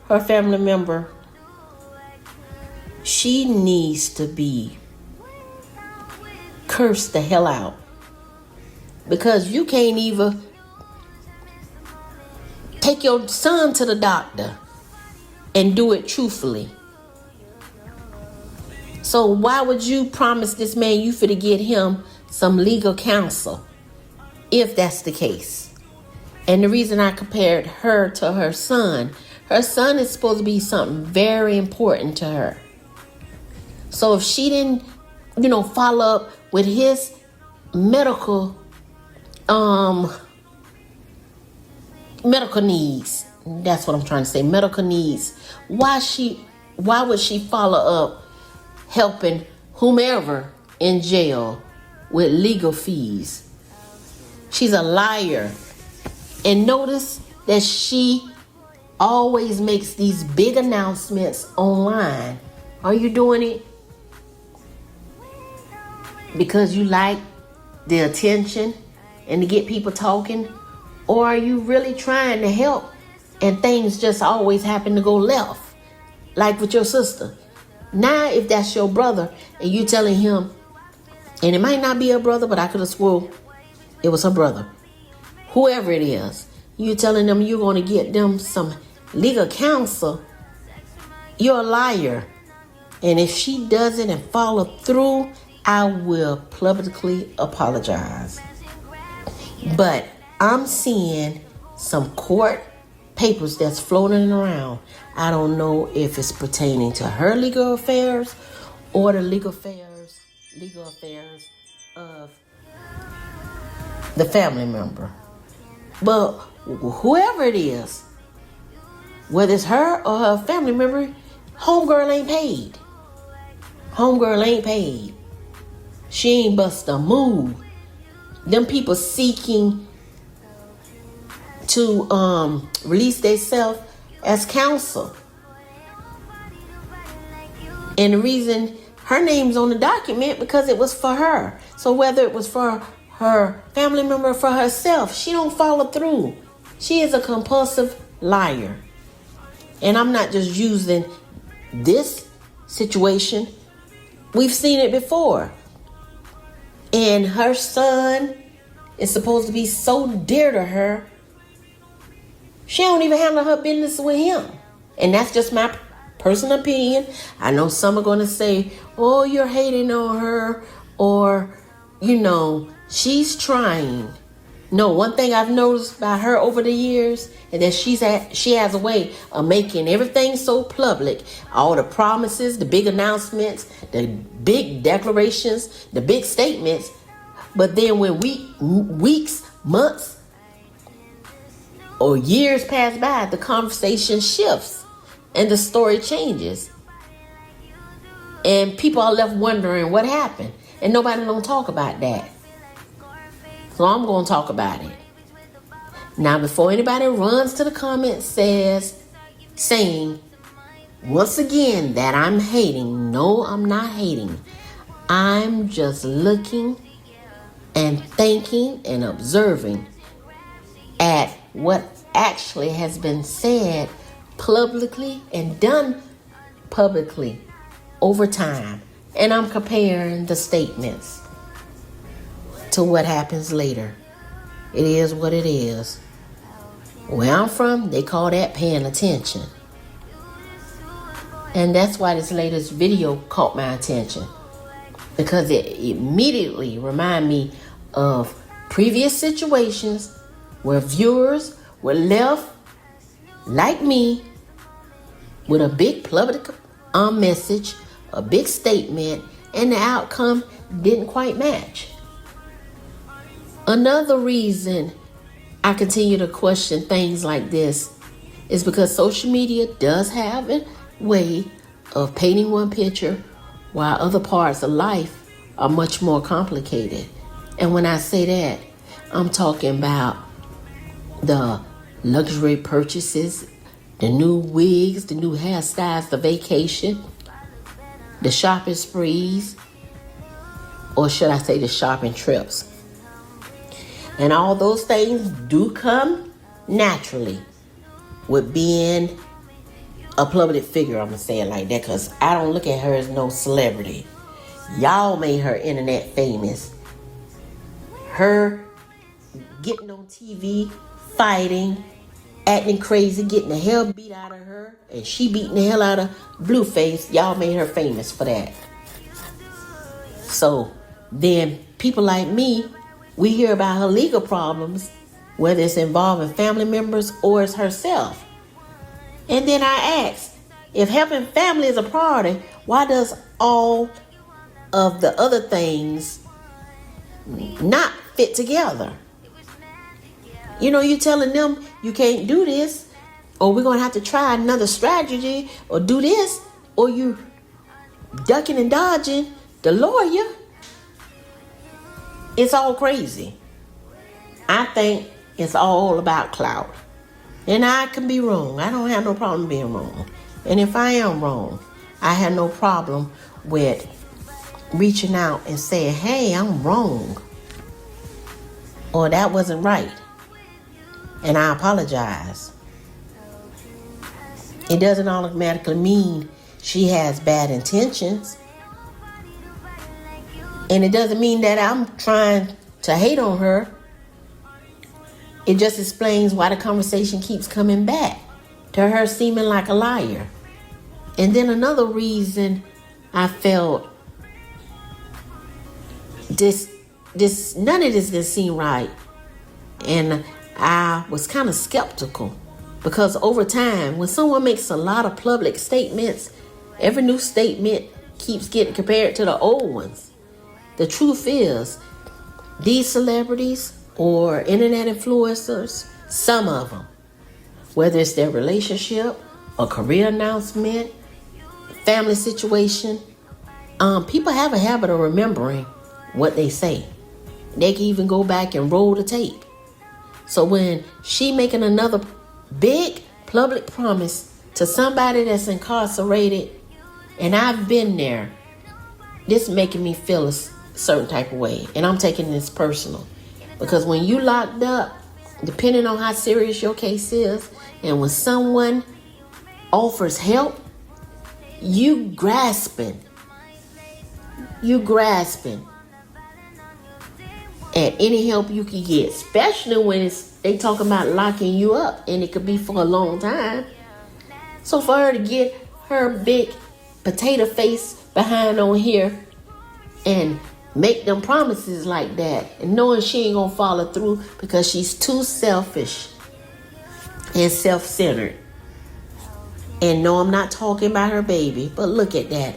her family member, she needs to be cursed the hell out. Because you can't even take your son to the doctor and do it truthfully. So why would you promise this man you finna get him some legal counsel if that's the case? And the reason I compared her to her son is supposed to be something very important to her. So if she didn't, follow up with his medical needs, that's what I'm trying to say, medical needs, why would she follow up helping whomever in jail with legal fees? She's a liar. And notice that she always makes these big announcements online. Are you doing it because you like the attention and to get people talking? Or are you really trying to help and things just always happen to go left? Like with your sister. Now, if that's your brother and you telling him, and it might not be her brother, but I could have swore it was her brother. Whoever it is, you telling them you're going to get them some legal counsel, you're a liar. And if she doesn't and follow through, I will publicly apologize. But I'm seeing some court papers that's floating around. I don't know if it's pertaining to her legal affairs or the legal affairs of the family member. But whoever it is, whether it's her or her family member, homegirl ain't paid. Homegirl ain't paid. She ain't bust a move. Them people seeking to release themselves as counsel. And the reason her name's on the document because it was for her. So whether it was for her family member or for herself, she don't follow through. She is a compulsive liar. And I'm not just using this situation. We've seen it before. And her son is supposed to be so dear to her, she don't even handle her business with him. And that's just my personal opinion. I know some are going to say, oh, you're hating on her, or, she's trying. No, one thing I've noticed by her over the years is that she has a way of making everything so public. All the promises, the big announcements, the big declarations, the big statements. But then when weeks, months, or years pass by, the conversation shifts and the story changes. And people are left wondering what happened. And nobody don't talk about that. So I'm going to talk about it. Now, before anybody runs to the comments saying, once again, that I'm hating. No, I'm not hating. I'm just looking and thinking and observing at what actually has been said publicly and done publicly over time. And I'm comparing the statements to what happens later. It is what it is. Where I'm from, they call that paying attention. And that's why this latest video caught my attention, because it immediately reminded me of previous situations where viewers were left, like me, with a big public message, a big statement, and the outcome didn't quite match. Another reason I continue to question things like this is because social media does have a way of painting one picture while other parts of life are much more complicated. And when I say that, I'm talking about the luxury purchases, the new wigs, the new hairstyles, the vacation, the shopping sprees, or should I say the shopping trips. And all those things do come naturally with being a public figure. I'm going to say it like that because I don't look at her as no celebrity. Y'all made her internet famous. Her getting on TV, fighting, acting crazy, getting the hell beat out of her, and she beating the hell out of Blueface. Y'all made her famous for that. So then people like me, we hear about her legal problems, whether it's involving family members or it's herself. And then I ask, if helping family is a priority, why does all of the other things not fit together? You know, you telling them you can't do this, or we're going to have to try another strategy, or do this, or you ducking and dodging the lawyer. It's all crazy. I think it's all about clout. And I can be wrong. I don't have no problem being wrong. And if I am wrong, I have no problem with reaching out and saying, hey, I'm wrong. Or that wasn't right. And I apologize. It doesn't automatically mean she has bad intentions. And it doesn't mean that I'm trying to hate on her. It just explains why the conversation keeps coming back to her seeming like a liar. And then another reason I felt none of this didn't seem right. And I was kind of skeptical because over time, when someone makes a lot of public statements, every new statement keeps getting compared to the old ones. The truth is, these celebrities or internet influencers, some of them, whether it's their relationship, a career announcement, family situation, people have a habit of remembering what they say. They can even go back and roll the tape. So when she making another big public promise to somebody that's incarcerated, and I've been there, this making me feel a certain type of way. And I'm taking this personal. Because when you locked up, depending on how serious your case is, and when someone offers help, you grasping at any help you can get, especially when they talking about locking you up, and it could be for a long time. So for her to get her big potato face behind on here and make them promises like that, and knowing she ain't gonna follow through because she's too selfish and self-centered. And no, I'm not talking about her baby, but look at that.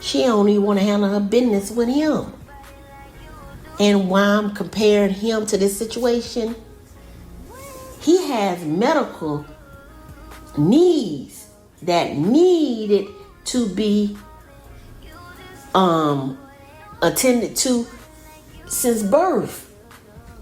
She don't even want to handle her business with him. And why I'm comparing him to this situation, he has medical needs that needed to be attended to since birth.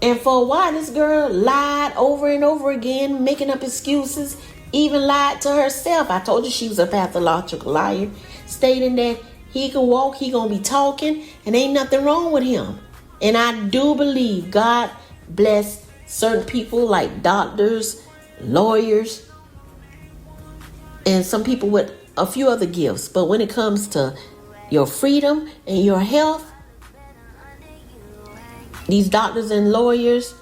And for a while, this girl lied over and over again, making up excuses, even lied to herself. I told you she was a pathological liar, stating that he can walk, he gonna be talking, and ain't nothing wrong with him. And I do believe God bless certain people like doctors, lawyers, and some people with a few other gifts. But when it comes to your freedom and your health, these doctors and lawyers,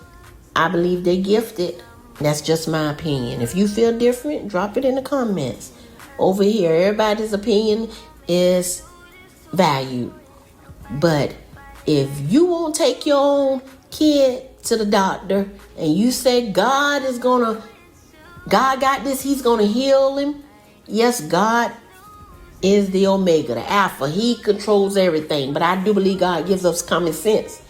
I believe they're gifted. That's just my opinion. If you feel different, drop it in the comments. Over here, everybody's opinion is valued. But if you won't take your own kid to the doctor and you say God got this, he's gonna heal him. Yes, God is the Omega, the Alpha. He controls everything. But I do believe God gives us common sense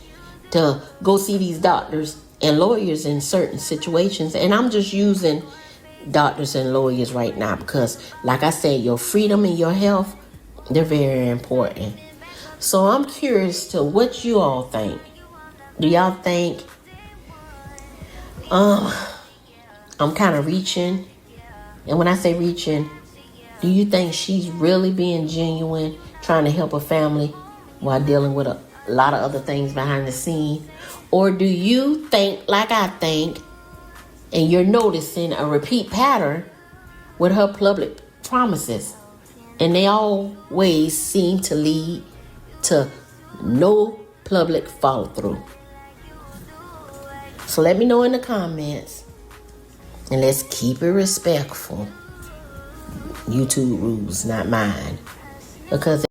to go see these doctors and lawyers in certain situations. And I'm just using doctors and lawyers right now because, like I said, your freedom and your health, they're very important. So I'm curious to what you all think. Do y'all think I'm kind of reaching? And when I say reaching, do you think she's really being genuine, trying to help her family while dealing with a lot of other things behind the scene? Or do you think, like I think, and you're noticing a repeat pattern with her public promises, and they always seem to lead to no public follow through. So let me know in the comments, and let's keep it respectful. YouTube rules, not mine. Because